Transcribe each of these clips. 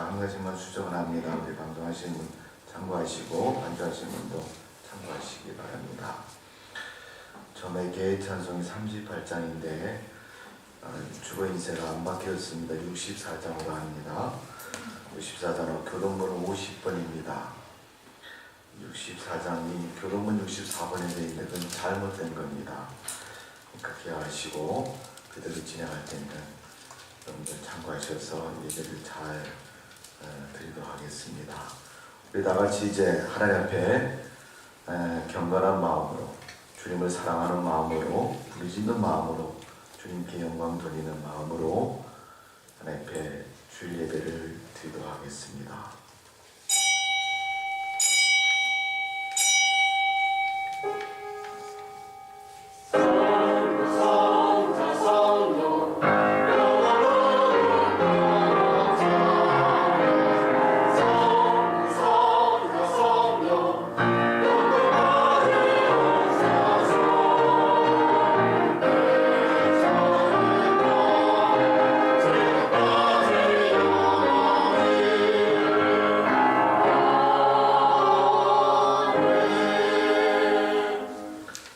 한 가지만 수정을 합니다. 우리 방송하시는 분 참고하시고 반주하시는 분도 참고하시기 바랍니다. 저에게 찬송이 38장인데 주거 인쇄가 안 바뀌었습니다. 64장으로 합니다. 64장으로 교동번호 50번입니다. 64장이 교동번 64번에 되어 있는데 그건 잘못된 겁니다. 그렇게 하시고 그대로 진행할 테니까 여러분들 참고하셔서 예배를 잘 드리도록 하겠습니다. 우리 다 같이 이제 하나님 앞에 경건한 마음으로, 주님을 사랑하는 마음으로, 부르짖는 마음으로, 주님께 영광 돌리는 마음으로 하나님 앞에 주일 예배를 드리도록 하겠습니다.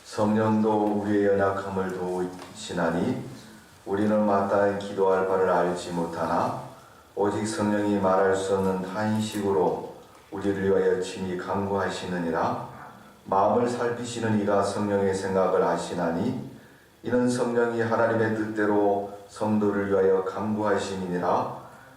성령도 우리의 연약함을 도우시나니 우리는 마땅히 기도할 바를 알지 못하나 오직 성령이 말할 수 없는 탄식으로 우리를 위하여 친히 간구하시느니라. 마음을 살피시는 이가 성령의 생각을 아시나니 이는 성령이 하나님의 뜻대로 성도를 위하여 간구하심이니라.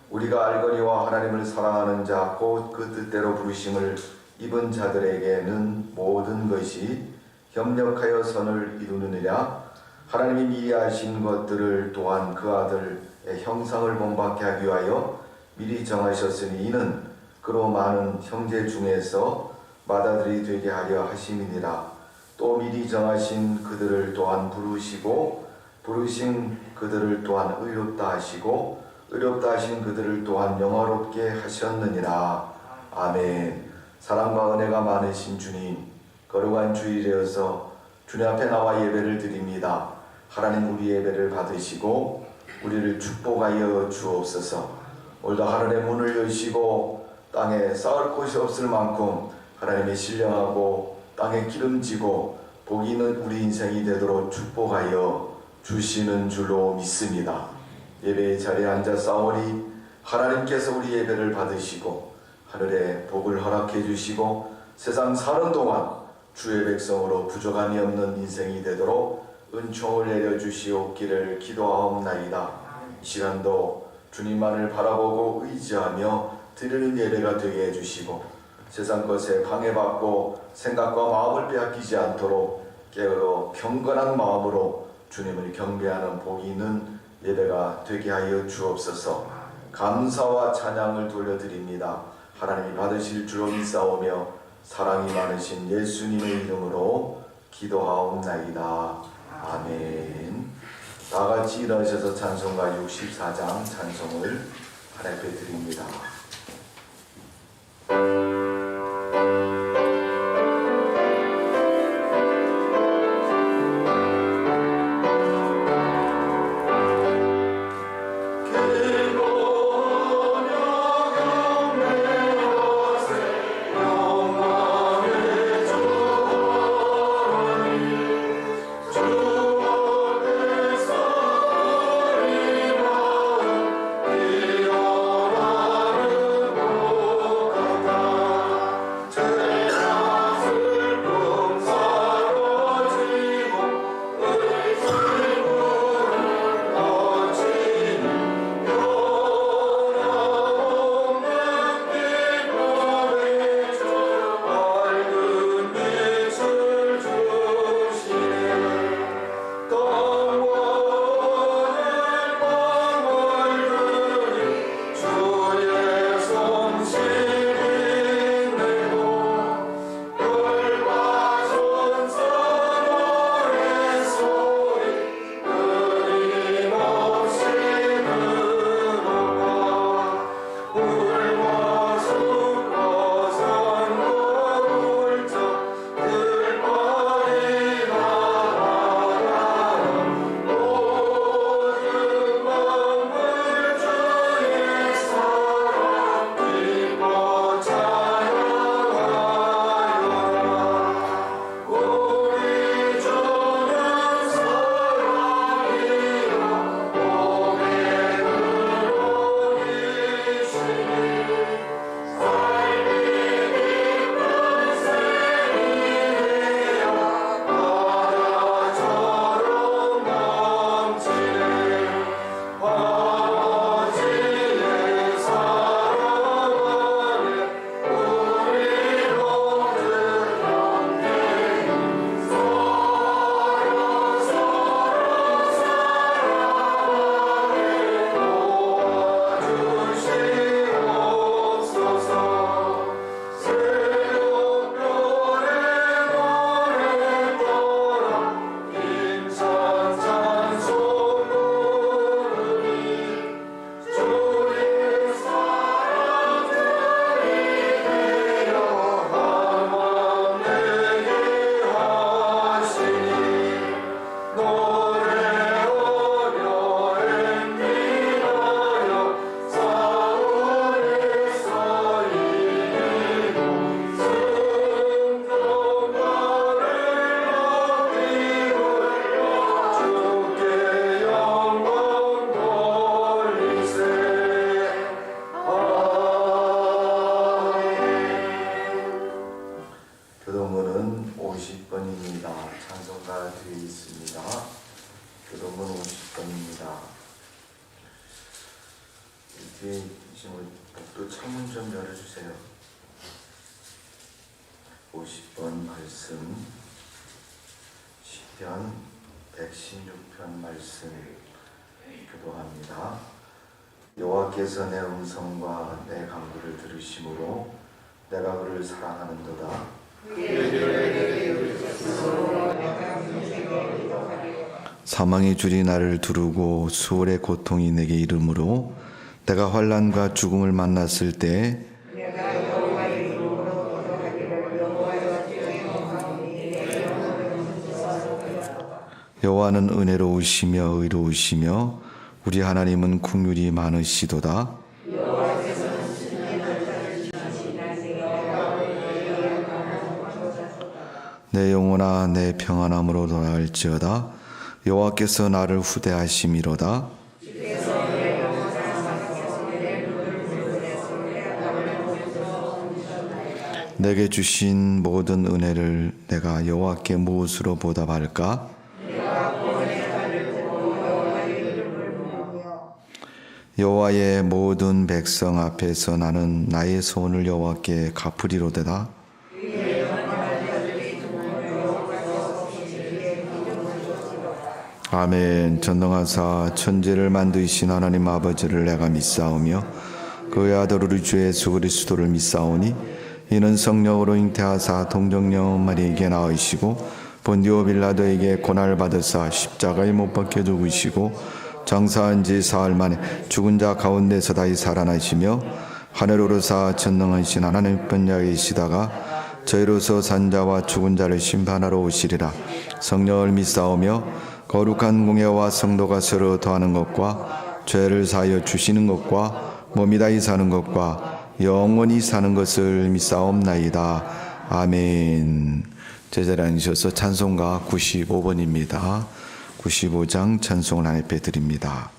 우리가 알거니와 하나님을 사랑하는 자 곧 그 뜻대로 부르심을 입은 자들에게는 모든 것이 협력하여 선을 이루느니라. 하나님이 미리 아신 것들을 또한 그 아들의 형상을 본받게 하기 위하여 미리 정하셨으니 이는 그로 많은 형제 중에서 맏아들이 되게 하려 하심이니라. 또 미리 정하신 그들을 또한 부르시고 부르신 그들을 또한 의롭다 하시고 의롭다 하신 그들을 또한 영화롭게 하셨느니라. 아멘. 사랑과 은혜가 많으신 주님, 거룩한 주일이어서 주님 앞에 나와 예배를 드립니다. 하나님 우리 예배를 받으시고 우리를 축복하여 주옵소서. 오늘도 하늘의 문을 여시고 땅에 쌓을 곳이 없을 만큼 하나님의 신령하고 땅에 기름지고 복이 있는 우리 인생이 되도록 축복하여 주시는 줄로 믿습니다. 예배의 자리에 앉아 싸우니 하나님께서 우리 예배를 받으시고 하늘에 복을 허락해 주시고 세상 사는 동안 주의 백성으로 부족함이 없는 인생이 되도록 은총을 내려주시옵기를 기도하옵나이다. 이 시간도 주님만을 바라보고 의지하며 드리는 예배가 되게 해주시고 세상 것에 방해받고 생각과 마음을 빼앗기지 않도록 깨어로 경건한 마음으로 주님을 경배하는 복이 있는 예배가 되게 하여 주옵소서. 감사와 찬양을 돌려드립니다. 하나님이 받으실 줄로 믿사오며 사랑이 많으신 예수님의 이름으로 기도하옵나이다. 아멘. 다같이 일어나셔서 찬송가 64장 찬송을 하나님 앞에 드립니다. 일어나는 또 창문 좀 열어주세요. 50번 말씀, 시편 116편 말씀 기도합니다. 여호와께서 내 음성과 내 간구를 들으심으로 내가 그를 사랑하는도다. 사망의 줄이 나를 두르고 수월의 고통이 내게 이르므로 내가 환난과 죽음을 만났을 때 여호와는 은혜로우시며 의로우시며 우리 하나님은 긍휼이 많으시도다. 내 영혼아 내 평안함으로 돌아갈지어다. 여호와께서 나를 후대하심이로다. 내게 주신 모든 은혜를 내가 여호와께 무엇으로 보답할까? 여호와의 모든 백성 앞에서 나는 나의 소원을 여호와께 갚으리로되다. 아멘. 전능하사 천지를 만드신 하나님 아버지를 내가 믿사오며 그의 아들 우리 주 예수 그리스도를 믿사오니 이는 성령으로 잉태하사 동정녀 마리에게 낳으시고 본디오 빌라도에게 고난을 받으사 십자가에 못 박혀 죽으시고 장사한 지 사흘 만에 죽은 자 가운데서 다시 살아나시며 하늘 오르사 전능하신 하나님 분야에 계시다가 저희로서 산 자와 죽은 자를 심판하러 오시리라. 성령을 믿사오며 거룩한 공예와 성도가 서로 더하는 것과 죄를 사하여 주시는 것과 몸이 다히 사는 것과 영원히 사는 것을 믿사옵나이다. 아멘. 제자리에 앉으셔서 찬송가 95번입니다. 95장 찬송을 하나님 앞에 드립니다.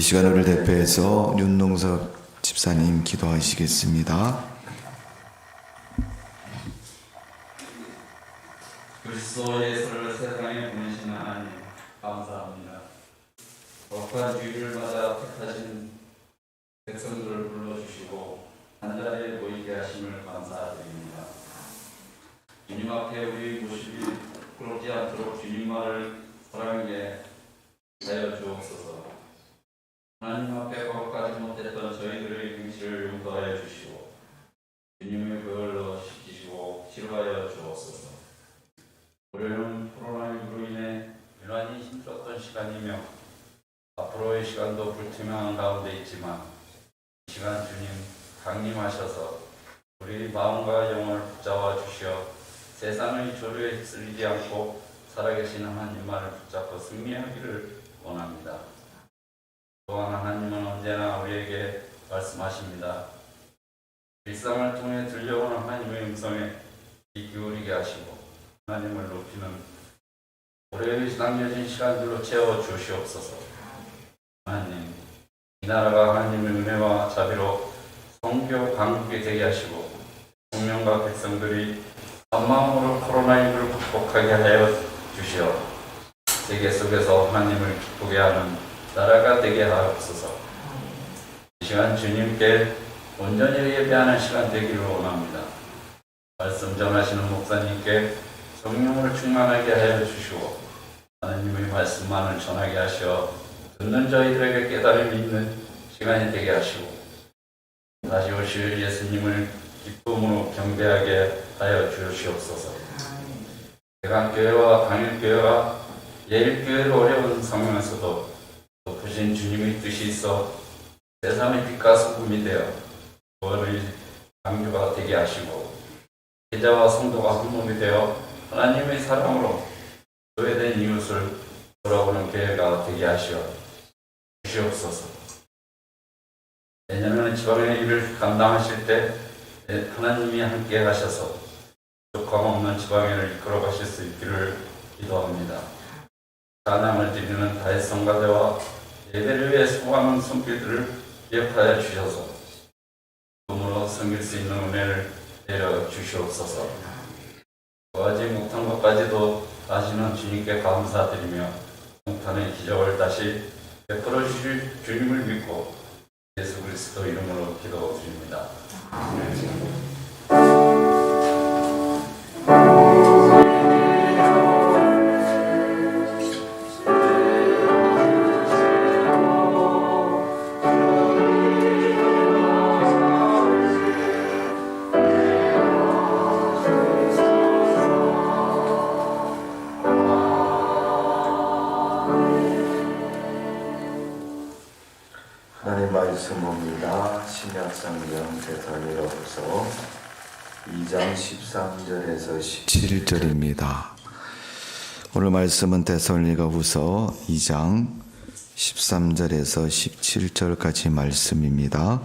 시간을 대표해서 윤동석 집사님 기도하시겠습니다. 그리스도 예수를 세상에 보내신 하나님 감사합니다. 거룩한 주일을 맞아 택하신 백성들을 불러주시고 한자리에 모이게 하심을 감사드립니다. 주님 앞에 우리 모습이 부끄럽지 않도록 주님만을 사랑하게 하여 주옵소서. 하나님 앞에 거룩하지 못했던 저희들의 행실을 용서하여 주시고 주님의 그걸로 시키시고 치료하여 주옵소서. 우리는 코로나19로 인해 유난히 힘들었던 시간이며 앞으로의 시간도 불투명한 가운데 있지만 이 시간 주님 강림하셔서 우리 마음과 영혼을 붙잡아 주시어 세상의 조류에 휩쓸리지 않고 살아계신 하나님만을 붙잡고 승리하기를 원합니다. 또한 하나님은 언제나 우리에게 말씀하십니다. 일상을 통해 들려오는 하나님의 음성에 귀 기울이게 하시고 하나님을 높이는 오래 남겨진 시간들로 채워 주시옵소서. 하나님, 이 나라가 하나님의 은혜와 자비로 성교 강국이 되게 하시고 국민과 백성들이 한 마음으로 코로나19를 극복하게 하여 주시어 세계 속에서 하나님을 기쁘게 하는 나라가 되게 하옵소서. 이 시간 주님께 온전히 예배하는 시간 되기를 원합니다. 말씀 전하시는 목사님께 성령으로 충만하게 하여 주시고 하나님의 말씀만을 전하게 하시어 듣는 저희들에게 깨달음이 있는 시간이 되게 하시고 다시 오실 예수님을 기쁨으로 경배하게 하여 주시옵소서. 대강교회와 강일교회가 예일교회로 어려운 상황에서도 높으신 주님의 뜻이 있어 세상의 빛과 소금이 되어 구원의 강조가 되게 하시고 제자와 성도가 한 몸이 되어 하나님의 사랑으로 소외된 이웃을 돌아보는 교회가 되게 하시어 주시옵소서. 내년에는 지방의 일을 감당하실 때 하나님이 함께 하셔서 부족함 없는 지방회를 이끌어 가실 수 있기를 기도합니다. 찬양을 드리는 다윗 성가대와 예배를 위해 수고하는 손길들을 기억하여 주셔서 꿈으로 섬길 수 있는 은혜를 내려 주시옵소서. 구하지 못한 것까지도 다시는 주님께 감사드리며 성탄의 기적을 다시 베풀어 주실 주님을 믿고 예수 그리스도 이름으로 기도드립니다. 하나님 말씀 봅니다. 신약성경 데살로니가후서 2장 13절에서 17절입니다. 오늘 말씀은 데살로니가후서 2장 13절에서 17절까지 말씀입니다.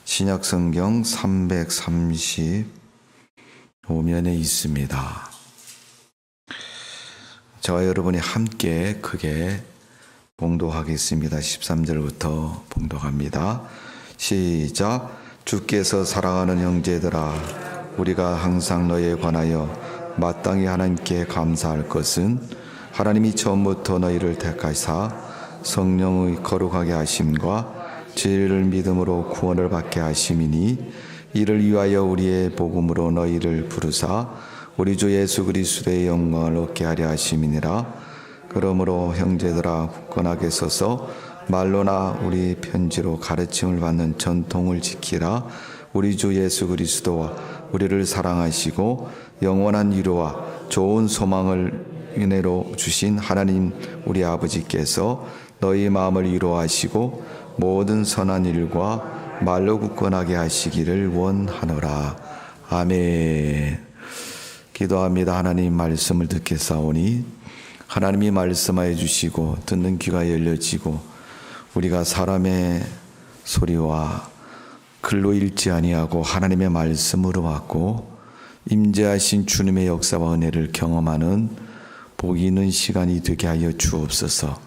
신약성경 335면에 있습니다. 저와 여러분이 함께 크게 봉독하겠습니다. 13절부터 봉독합니다. 시작. 주께서 사랑하는 형제들아, 우리가 항상 너희에 관하여 마땅히 하나님께 감사할 것은 하나님이 처음부터 너희를 택하사 성령의 거룩하게 하심과 진리를 믿음으로 구원을 받게 하심이니, 이를 위하여 우리의 복음으로 너희를 부르사 우리 주 예수 그리스도의 영광을 얻게 하려 하심이니라. 그러므로 형제들아, 굳건하게 서서 말로나 우리 편지로 가르침을 받는 전통을 지키라. 우리 주 예수 그리스도와 우리를 사랑하시고 영원한 위로와 좋은 소망을 은혜로 주신 하나님 우리 아버지께서 너희 마음을 위로하시고 모든 선한 일과 말로 굳건하게 하시기를 원하노라. 아멘. 기도합니다. 하나님 말씀을 듣겠사오니 하나님이 말씀하여 주시고 듣는 귀가 열려지고 우리가 사람의 소리와 글로 읽지 아니하고 하나님의 말씀으로 받고 임재하신 주님의 역사와 은혜를 경험하는 복이 있는 시간이 되게 하여 주옵소서.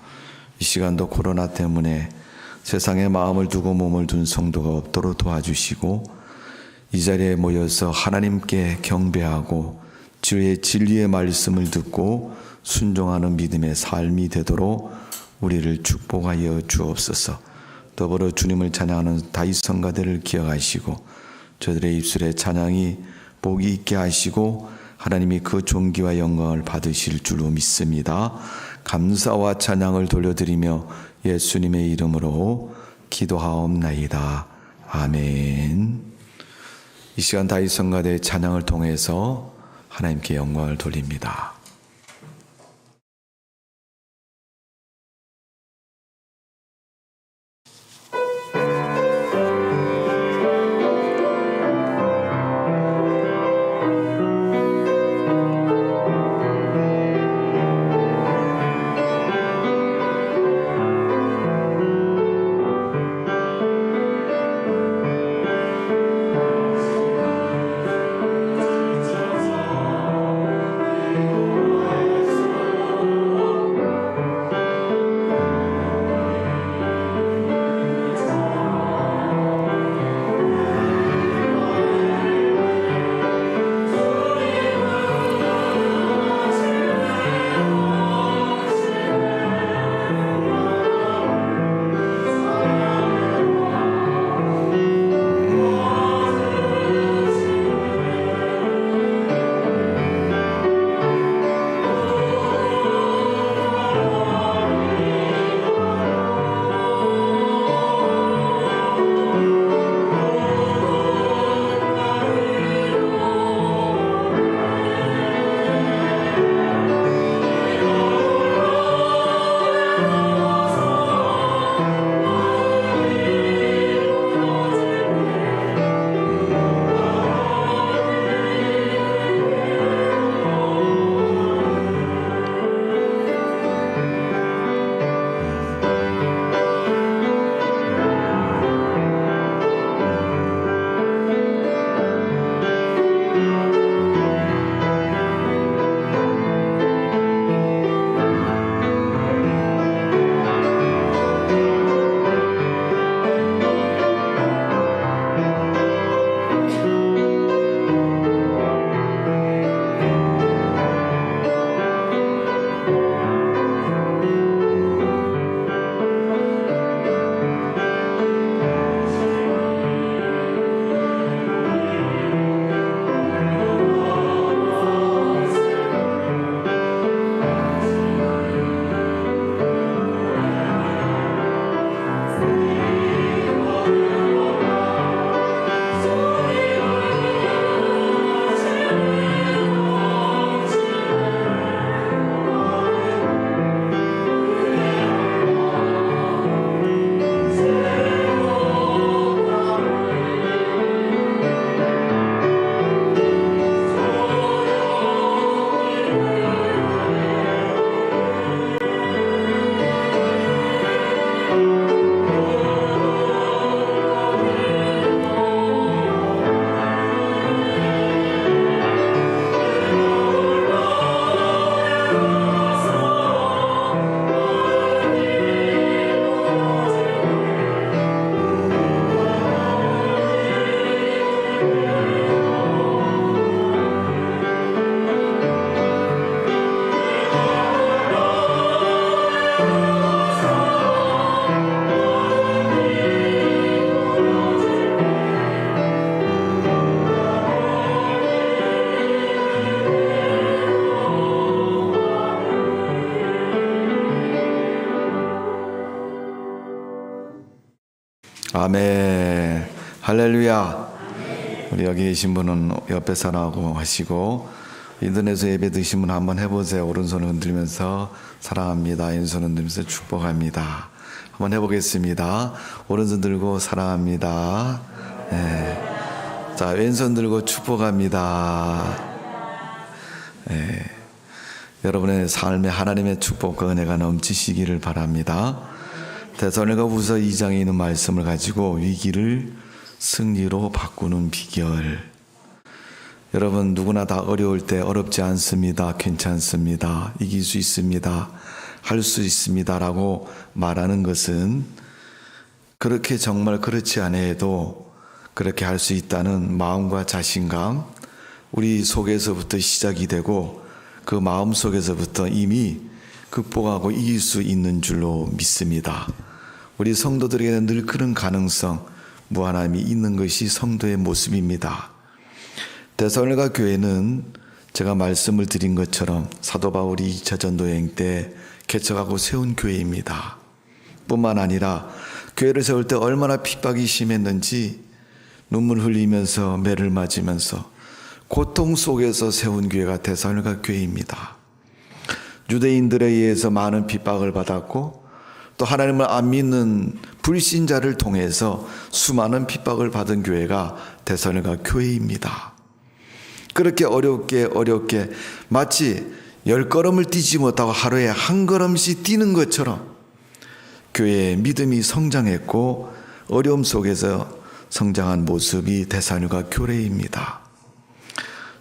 이 시간도 코로나 때문에 세상에 마음을 두고 몸을 둔 성도가 없도록 도와주시고 이 자리에 모여서 하나님께 경배하고 주의 진리의 말씀을 듣고 순종하는 믿음의 삶이 되도록 우리를 축복하여 주옵소서. 더불어 주님을 찬양하는 다윗 성가대를 기억하시고 저들의 입술에 찬양이 복이 있게 하시고 하나님이 그 존귀와 영광을 받으실 줄로 믿습니다. 감사와 찬양을 돌려드리며 예수님의 이름으로 기도하옵나이다. 아멘. 이 시간 다윗 성가대의 찬양을 통해서 하나님께 영광을 돌립니다. 아멘. 할렐루야. 우리 여기 계신 분은 옆에 사람하고 하시고 인터넷에 예배 드신 분 한번 해보세요. 오른손을 흔들면서 사랑합니다. 왼손 흔들면서 축복합니다. 한번 해보겠습니다. 오른손 들고 사랑합니다. 네. 자, 왼손 들고 축복합니다. 네. 여러분의 삶에 하나님의 축복과 은혜가 넘치시기를 바랍니다. 데살로니가후서 2장에 있는 말씀을 가지고 위기를 승리로 바꾸는 비결. 여러분 누구나 다 어려울 때 어렵지 않습니다. 괜찮습니다. 이길 수 있습니다. 할 수 있습니다. 라고 말하는 것은 그렇게 정말 그렇지 않아도 그렇게 할 수 있다는 마음과 자신감, 우리 속에서부터 시작이 되고 그 마음 속에서부터 이미 극복하고 이길 수 있는 줄로 믿습니다. 우리 성도들에게는 늘 그런 가능성, 무한함이 있는 것이 성도의 모습입니다. 데살로니가 교회는 제가 말씀을 드린 것처럼 사도 바울이 2차 전도여행 때 개척하고 세운 교회입니다. 뿐만 아니라 교회를 세울 때 얼마나 핍박이 심했는지 눈물 흘리면서 매를 맞으면서 고통 속에서 세운 교회가 데살로니가 교회입니다. 유대인들에 의해서 많은 핍박을 받았고 또 하나님을 안 믿는 불신자를 통해서 수많은 핍박을 받은 교회가 데살로니가 교회입니다. 그렇게 어렵게 마치 10걸음을 뛰지 못하고 하루에 한 걸음씩 뛰는 것처럼 교회의 믿음이 성장했고 어려움 속에서 성장한 모습이 데살로니가 교회입니다.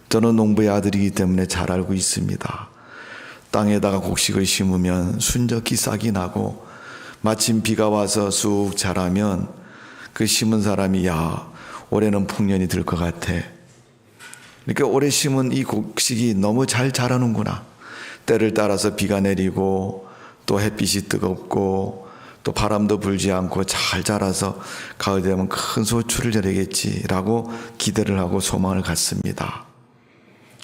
저는 농부의 아들이기 때문에 잘 알고 있습니다. 땅에다가 곡식을 심으면 순적히 싹이 나고 마침 비가 와서 쑥 자라면 그 심은 사람이 야, 올해는 풍년이 들 것 같아. 그러니까 올해 심은 이 곡식이 너무 잘 자라는구나. 때를 따라서 비가 내리고 또 햇빛이 뜨겁고 또 바람도 불지 않고 잘 자라서 가을 되면 큰 소출을 내리겠지라고 기대를 하고 소망을 갖습니다.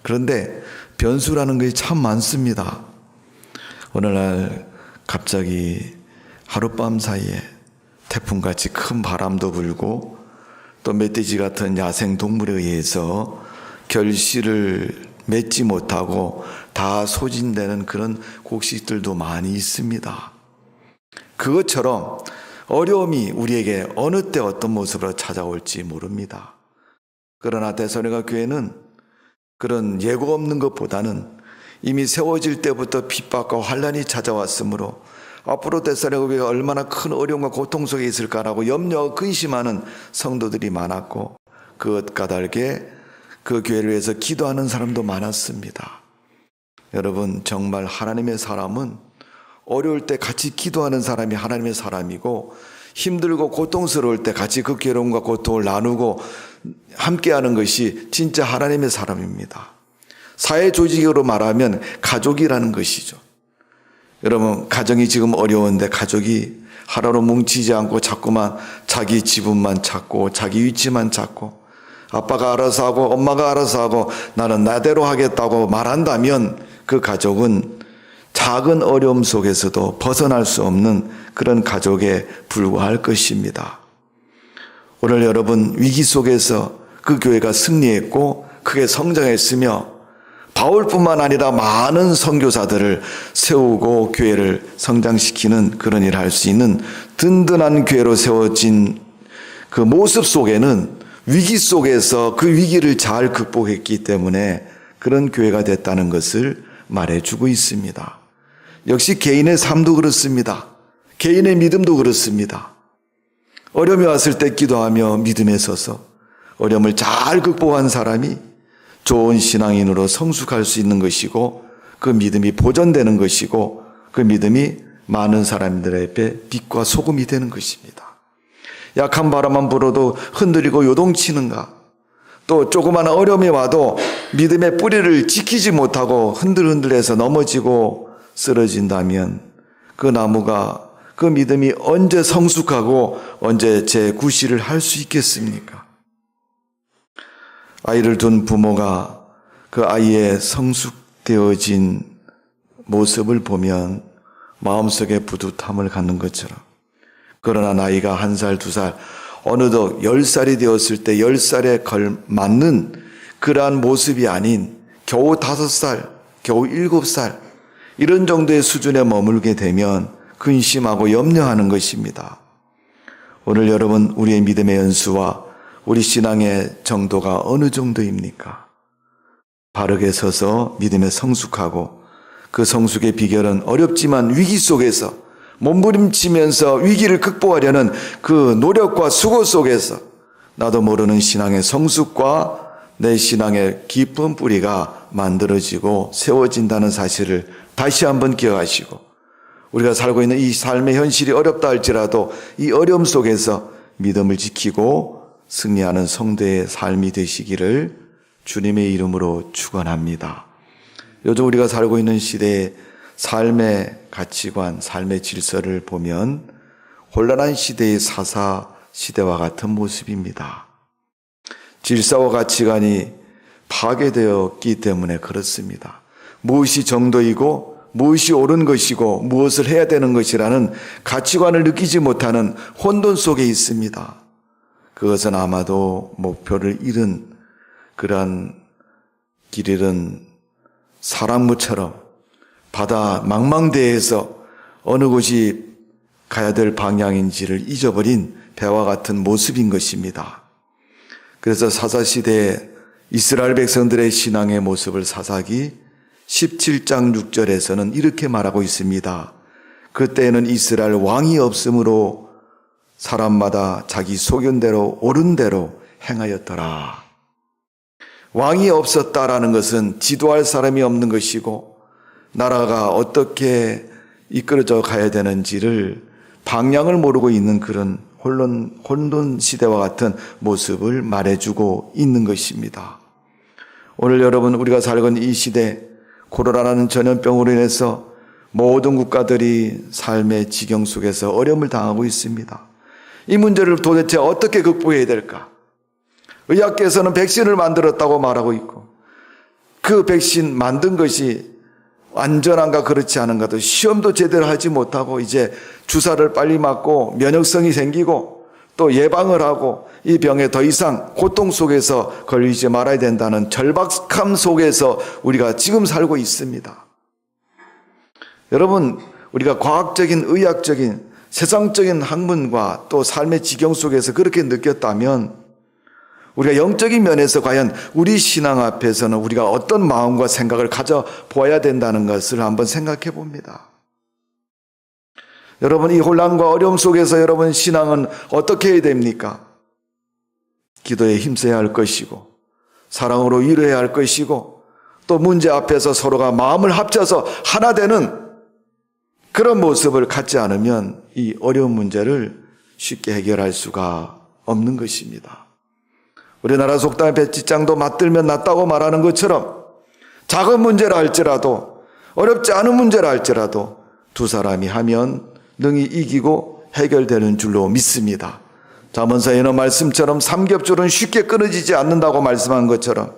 그런데 변수라는 것이 참 많습니다. 오늘날 갑자기 하룻밤 사이에 태풍같이 큰 바람도 불고 또 멧돼지 같은 야생 동물에 의해서 결실을 맺지 못하고 다 소진되는 그런 곡식들도 많이 있습니다. 그것처럼 어려움이 우리에게 어느 때 어떤 모습으로 찾아올지 모릅니다. 그러나 데살로니가 교회는 그런 예고 없는 것보다는 이미 세워질 때부터 핍박과 환난이 찾아왔으므로 앞으로 데살로니가 교회가 얼마나 큰 어려움과 고통 속에 있을까라고 염려하고 근심하는 성도들이 많았고 그것 까닭에 그 교회를 위해서 기도하는 사람도 많았습니다. 여러분, 정말 하나님의 사람은 어려울 때 같이 기도하는 사람이 하나님의 사람이고 힘들고 고통스러울 때 같이 그 괴로움과 고통을 나누고 함께하는 것이 진짜 하나님의 사람입니다. 사회 조직으로 말하면 가족이라는 것이죠. 여러분, 가정이 지금 어려운데 가족이 하나로 뭉치지 않고 자꾸만 자기 지분만 찾고 자기 위치만 찾고 아빠가 알아서 하고 엄마가 알아서 하고 나는 나대로 하겠다고 말한다면 그 가족은 작은 어려움 속에서도 벗어날 수 없는 그런 가족에 불과할 것입니다. 오늘 여러분 위기 속에서 그 교회가 승리했고 크게 성장했으며 바울뿐만 아니라 많은 선교사들을 세우고 교회를 성장시키는 그런 일을 할 수 있는 든든한 교회로 세워진 그 모습 속에는 위기 속에서 그 위기를 잘 극복했기 때문에 그런 교회가 됐다는 것을 말해주고 있습니다. 역시 개인의 삶도 그렇습니다. 개인의 믿음도 그렇습니다. 어려움이 왔을 때 기도하며 믿음에 서서 어려움을 잘 극복한 사람이 좋은 신앙인으로 성숙할 수 있는 것이고 그 믿음이 보존되는 것이고 그 믿음이 많은 사람들의 빛과 소금이 되는 것입니다. 약한 바람만 불어도 흔들리고 요동치는가? 또 조그마한 어려움이 와도 믿음의 뿌리를 지키지 못하고 흔들흔들해서 넘어지고 쓰러진다면 그 나무가 그 믿음이 언제 성숙하고 언제 재구실을 할 수 있겠습니까? 아이를 둔 부모가 그 아이의 성숙되어진 모습을 보면 마음속에 뿌듯함을 갖는 것처럼 그러나 나이가 1살, 2살, 어느덧 10살이 되었을 때 10살에 걸맞는 그러한 모습이 아닌 겨우 5살, 겨우 7살 이런 정도의 수준에 머물게 되면 근심하고 염려하는 것입니다. 오늘 여러분 우리의 믿음의 연수와 우리 신앙의 정도가 어느 정도입니까? 바르게 서서 믿음에 성숙하고 그 성숙의 비결은 어렵지만 위기 속에서 몸부림치면서 위기를 극복하려는 그 노력과 수고 속에서 나도 모르는 신앙의 성숙과 내 신앙의 깊은 뿌리가 만들어지고 세워진다는 사실을 다시 한번 기억하시고 우리가 살고 있는 이 삶의 현실이 어렵다 할지라도 이 어려움 속에서 믿음을 지키고 승리하는 성도의 삶이 되시기를 주님의 이름으로 축원합니다. 요즘 우리가 살고 있는 시대의 삶의 가치관, 삶의 질서를 보면 혼란한 시대의 사사 시대와 같은 모습입니다. 질서와 가치관이 파괴되었기 때문에 그렇습니다. 무엇이 정도이고 무엇이 옳은 것이고 무엇을 해야 되는 것이라는 가치관을 느끼지 못하는 혼돈 속에 있습니다. 그것은 아마도 목표를 잃은 그러한 길 잃은 사랑무처럼 바다 망망대해에서 어느 곳이 가야 될 방향인지를 잊어버린 배와 같은 모습인 것입니다. 그래서 사사시대에 이스라엘 백성들의 신앙의 모습을 사사기 17장 6절에서는 이렇게 말하고 있습니다. 그때에는 이스라엘 왕이 없으므로 사람마다 자기 소견대로 옳은 대로 행하였더라. 왕이 없었다라는 것은 지도할 사람이 없는 것이고 나라가 어떻게 이끌어져 가야 되는지를 방향을 모르고 있는 그런 혼돈 시대와 같은 모습을 말해주고 있는 것입니다. 오늘 여러분 우리가 살고 있는 이 시대 코로나라는 전염병으로 인해서 모든 국가들이 삶의 지경 속에서 어려움을 당하고 있습니다. 이 문제를 도대체 어떻게 극복해야 될까? 의학계에서는 백신을 만들었다고 말하고 있고 그 백신 만든 것이 안전한가 그렇지 않은가도 시험도 제대로 하지 못하고 이제 주사를 빨리 맞고 면역성이 생기고 또 예방을 하고 이 병에 더 이상 고통 속에서 걸리지 말아야 된다는 절박함 속에서 우리가 지금 살고 있습니다. 여러분 우리가 과학적인 의학적인 세상적인 학문과 또 삶의 지경 속에서 그렇게 느꼈다면 우리가 영적인 면에서 과연 우리 신앙 앞에서는 우리가 어떤 마음과 생각을 가져보아야 된다는 것을 한번 생각해 봅니다. 여러분 이 혼란과 어려움 속에서 여러분 신앙은 어떻게 해야 됩니까? 기도에 힘써야 할 것이고 사랑으로 위로해야 할 것이고 또 문제 앞에서 서로가 마음을 합쳐서 하나 되는 그런 모습을 갖지 않으면 이 어려운 문제를 쉽게 해결할 수가 없는 것입니다. 우리나라 속담에 배치장도 맞들면 낫다고 말하는 것처럼 작은 문제라 할지라도 어렵지 않은 문제라 할지라도 두 사람이 하면 능히 이기고 해결되는 줄로 믿습니다. 잠언서에는 말씀처럼 삼겹줄은 쉽게 끊어지지 않는다고 말씀한 것처럼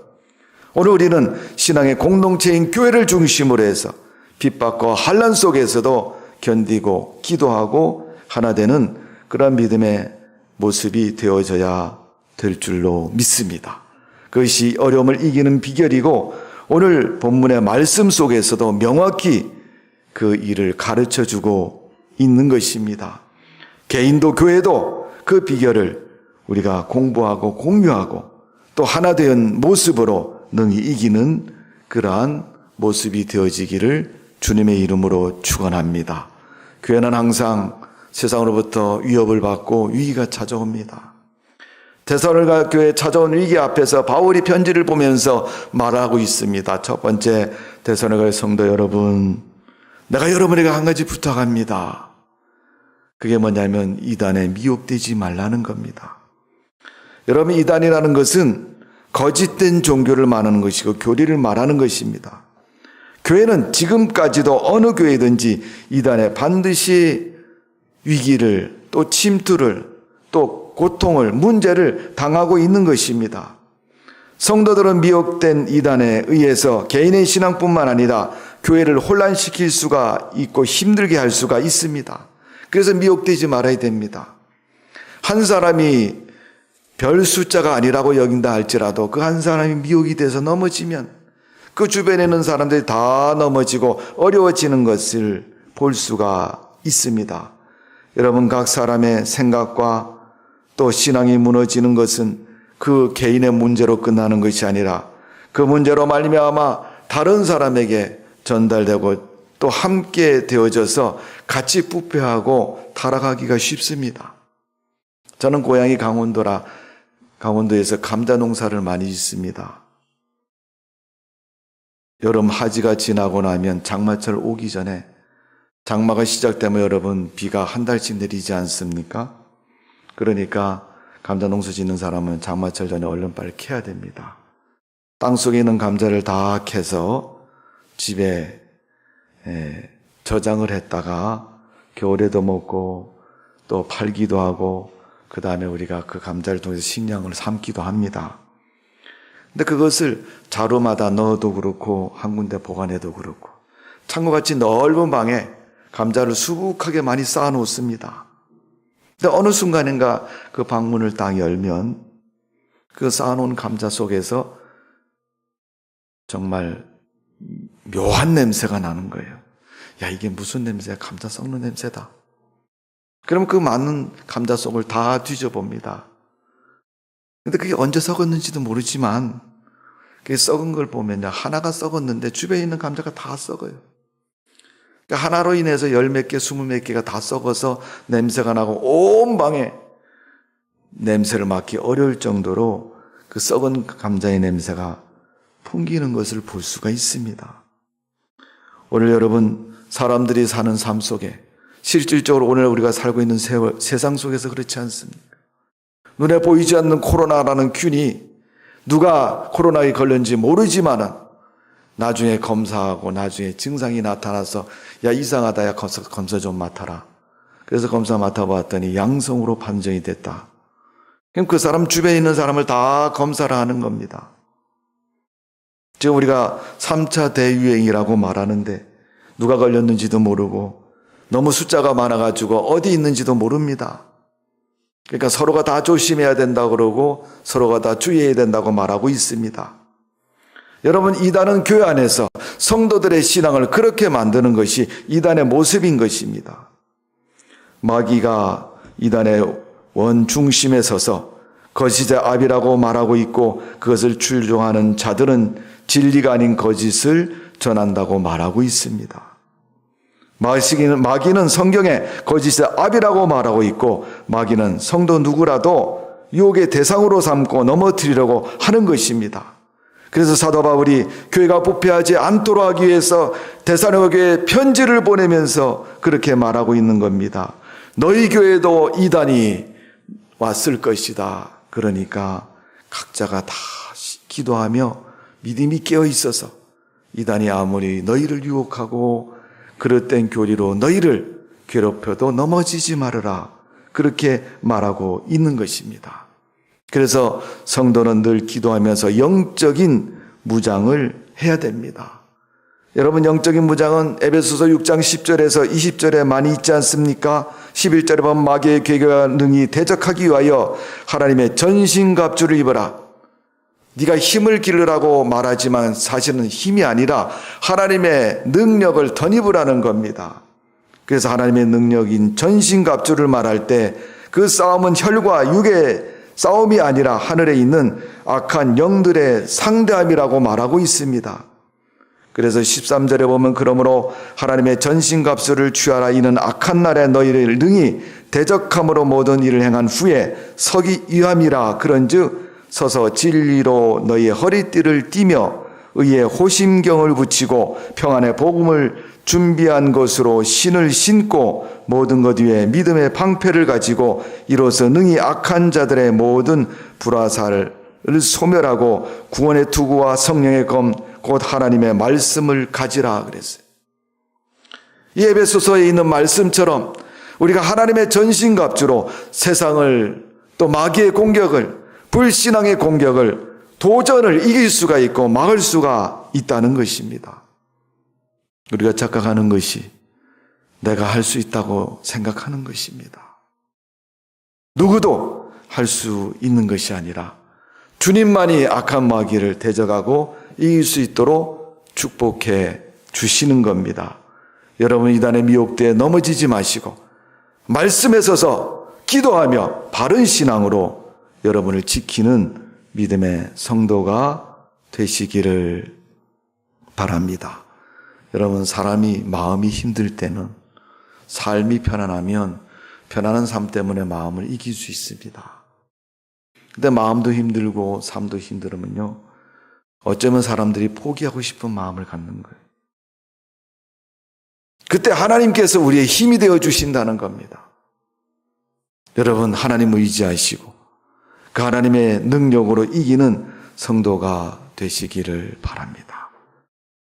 오늘 우리는 신앙의 공동체인 교회를 중심으로 해서 핍박과 환난 속에서도 견디고 기도하고 하나 되는 그런 믿음의 모습이 되어져야 될 줄로 믿습니다. 그것이 어려움을 이기는 비결이고 오늘 본문의 말씀 속에서도 명확히 그 일을 가르쳐주고 있는 것입니다. 개인도 교회도 그 비결을 우리가 공부하고 공유하고 또 하나 된 모습으로 능히 이기는 그러한 모습이 되어지기를 주님의 이름으로 축원합니다. 교회는 항상 세상으로부터 위협을 받고 위기가 찾아옵니다. 데살로니가 교회에 찾아온 위기 앞에서 바울이 편지를 보면서 말하고 있습니다. 첫 번째, 데살로니가 성도 여러분, 내가 여러분에게 한 가지 부탁합니다. 그게 뭐냐면 이단에 미혹되지 말라는 겁니다. 여러분, 이단이라는 것은 거짓된 종교를 말하는 것이고 교리를 말하는 것입니다. 교회는 지금까지도 어느 교회든지 이단에 반드시 위기를 또 침투를 또 고통을 문제를 당하고 있는 것입니다. 성도들은 미혹된 이단에 의해서 개인의 신앙뿐만 아니라 교회를 혼란시킬 수가 있고 힘들게 할 수가 있습니다. 그래서 미혹되지 말아야 됩니다. 한 사람이 별 숫자가 아니라고 여긴다 할지라도 그 한 사람이 미혹이 돼서 넘어지면 그 주변에 있는 사람들이 다 넘어지고 어려워지는 것을 볼 수가 있습니다. 여러분, 각 사람의 생각과 또 신앙이 무너지는 것은 그 개인의 문제로 끝나는 것이 아니라 그 문제로 말미암아 다른 사람에게 전달되고 또 함께 되어져서 같이 부패하고 타락하기가 쉽습니다. 저는 고향이 강원도에서 감자 농사를 많이 짓습니다. 여름 하지가 지나고 나면 장마철 오기 전에 장마가 시작되면 여러분 비가 한 달씩 내리지 않습니까? 그러니까 감자 농사 짓는 사람은 장마철 전에 얼른 빨리 캐야 됩니다. 땅속에 있는 감자를 다 캐서 집에 저장을 했다가 겨울에도 먹고 또 팔기도 하고 그 다음에 우리가 그 감자를 통해서 식량을 삼기도 합니다. 근데 그것을 자루마다 넣어도 그렇고 한 군데 보관해도 그렇고 창고같이 넓은 방에 감자를 수북하게 많이 쌓아 놓습니다. 근데 어느 순간인가 그 방문을 딱 열면 그 쌓아놓은 감자 속에서 정말 묘한 냄새가 나는 거예요. 야, 이게 무슨 냄새야? 감자 썩는 냄새다. 그럼 그 많은 감자 속을 다 뒤져봅니다. 근데 그게 언제 썩었는지도 모르지만 그게 썩은 걸 보면 하나가 썩었는데 주변에 있는 감자가 다 썩어요. 그러니까 하나로 인해서 열 몇 개, 20몇 개가 다 썩어서 냄새가 나고 온 방에 냄새를 맡기 어려울 정도로 그 썩은 감자의 냄새가 풍기는 것을 볼 수가 있습니다. 오늘 여러분 사람들이 사는 삶 속에 실질적으로 오늘 우리가 살고 있는 세상 속에서 그렇지 않습니까? 눈에 보이지 않는 코로나라는 균이 누가 코로나에 걸렸는지 모르지만은 나중에 검사하고 나중에 증상이 나타나서 야 이상하다 야 검사 좀 맡아라. 그래서 검사 맡아봤더니 양성으로 판정이 됐다. 그럼 그 사람 주변에 있는 사람을 다 검사를 하는 겁니다. 지금 우리가 3차 대유행이라고 말하는데 누가 걸렸는지도 모르고 너무 숫자가 많아가지고 어디 있는지도 모릅니다. 그러니까 서로가 다 조심해야 된다고 그러고 서로가 다 주의해야 된다고 말하고 있습니다. 여러분 이단은 교회 안에서 성도들의 신앙을 그렇게 만드는 것이 이단의 모습인 것입니다. 마귀가 이단의 원중심에 서서 거짓의 압이라고 말하고 있고 그것을 출종하는 자들은 진리가 아닌 거짓을 전한다고 말하고 있습니다. 마귀는 성경에 거짓의 압이라고 말하고 있고 마귀는 성도 누구라도 유혹의 대상으로 삼고 넘어뜨리려고 하는 것입니다. 그래서 사도 바울이 교회가 부패하지 않도록 하기 위해서 데살로니가 교회에 편지를 보내면서 그렇게 말하고 있는 겁니다. 너희 교회도 이단이 왔을 것이다. 그러니까 각자가 다 기도하며 믿음이 깨어 있어서 이단이 아무리 너희를 유혹하고 그릇된 교리로 너희를 괴롭혀도 넘어지지 말아라. 그렇게 말하고 있는 것입니다. 그래서 성도는 늘 기도하면서 영적인 무장을 해야 됩니다. 여러분 영적인 무장은 에베소서 6장 10절에서 20절에 많이 있지 않습니까? 11절에 보면 마귀의 계략과 능히 대적하기 위하여 하나님의 전신갑주를 입어라. 네가 힘을 기르라고 말하지만 사실은 힘이 아니라 하나님의 능력을 덧입으라는 겁니다. 그래서 하나님의 능력인 전신갑주를 말할 때 그 싸움은 혈과 육의 싸움이 아니라 하늘에 있는 악한 영들의 상대함이라고 말하고 있습니다. 그래서 13절에 보면 그러므로 하나님의 전신갑주를 취하라. 이는 악한 날에 너희를 능히 대적함으로 모든 일을 행한 후에 서기 위함이라. 그런즉 서서 진리로 너희의 허리띠를 띠며 의의 호심경을 붙이고 평안의 복음을 준비한 것으로 신을 신고 모든 것 위에 믿음의 방패를 가지고 이로써 능히 악한 자들의 모든 불화살을 소멸하고 구원의 투구와 성령의 검 곧 하나님의 말씀을 가지라 그랬어요. 이 에베소서에 있는 말씀처럼 우리가 하나님의 전신갑주로 세상을 또 마귀의 공격을 불신앙의 공격을 도전을 이길 수가 있고 막을 수가 있다는 것입니다. 우리가 착각하는 것이 내가 할 수 있다고 생각하는 것입니다. 누구도 할 수 있는 것이 아니라 주님만이 악한 마귀를 대적하고 이길 수 있도록 축복해 주시는 겁니다. 여러분 이단의 미혹대에 넘어지지 마시고 말씀에 서서 기도하며 바른 신앙으로 여러분을 지키는 믿음의 성도가 되시기를 바랍니다. 여러분 사람이 마음이 힘들 때는 삶이 편안하면 편안한 삶 때문에 마음을 이길 수 있습니다. 근데 마음도 힘들고 삶도 힘들으면요 어쩌면 사람들이 포기하고 싶은 마음을 갖는 거예요. 그때 하나님께서 우리의 힘이 되어 주신다는 겁니다. 여러분, 하나님을 의지하시고 그 하나님의 능력으로 이기는 성도가 되시기를 바랍니다.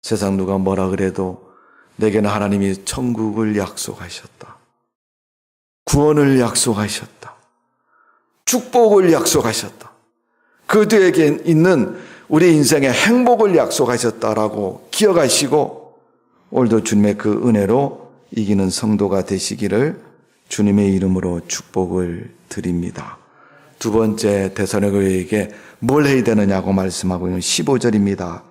세상 누가 뭐라 그래도 내게는 하나님이 천국을 약속하셨다. 구원을 약속하셨다. 축복을 약속하셨다. 그들에게 있는 우리 인생의 행복을 약속하셨다라고 기억하시고 오늘도 주님의 그 은혜로 이기는 성도가 되시기를 주님의 이름으로 축복을 드립니다. 두 번째, 데살로니가에게 뭘 해야 되느냐고 말씀하고 있는 15절입니다.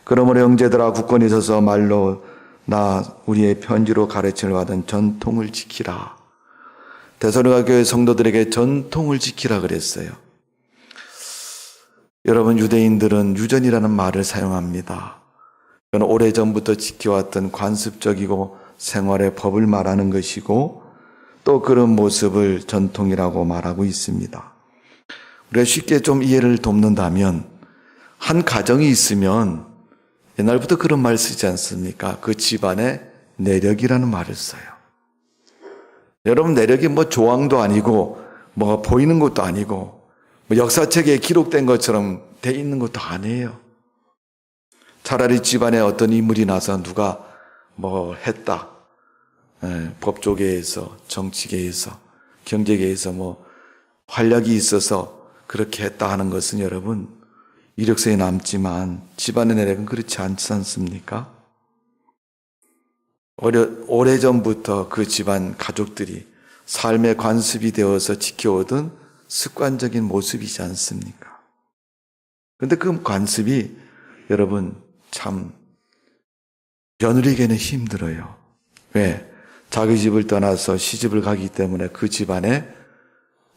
그러므로 형제들아 굳건히 서서 말로 나 우리의 편지로 가르침을 받은 전통을 지키라. 데살로니가 교회 성도들에게 전통을 지키라 그랬어요. 여러분, 유대인들은 유전이라는 말을 사용합니다. 그건 오래전부터 지켜왔던 관습적이고 생활의 법을 말하는 것이고 또 그런 모습을 전통이라고 말하고 있습니다. 우리가 쉽게 좀 이해를 돕는다면 한 가정이 있으면 옛날부터 그런 말 쓰지 않습니까? 그 집안의 내력이라는 말을 써요. 여러분, 내력이 뭐 조항도 아니고 뭐가 보이는 것도 아니고 뭐 역사책에 기록된 것처럼 돼 있는 것도 아니에요. 차라리 집안에 어떤 인물이 나서 누가 뭐 했다. 법조계에서, 정치계에서, 경제계에서 뭐 활약이 있어서 그렇게 했다 하는 것은 여러분 이력서에 남지만 집안의 내력은 그렇지 않지 않습니까? 오래전부터 그 집안 가족들이 삶의 관습이 되어서 지켜오던 습관적인 모습이지 않습니까? 그런데 그 관습이 여러분 참 며느리에게는 힘들어요. 왜? 자기 집을 떠나서 시집을 가기 때문에 그 집안의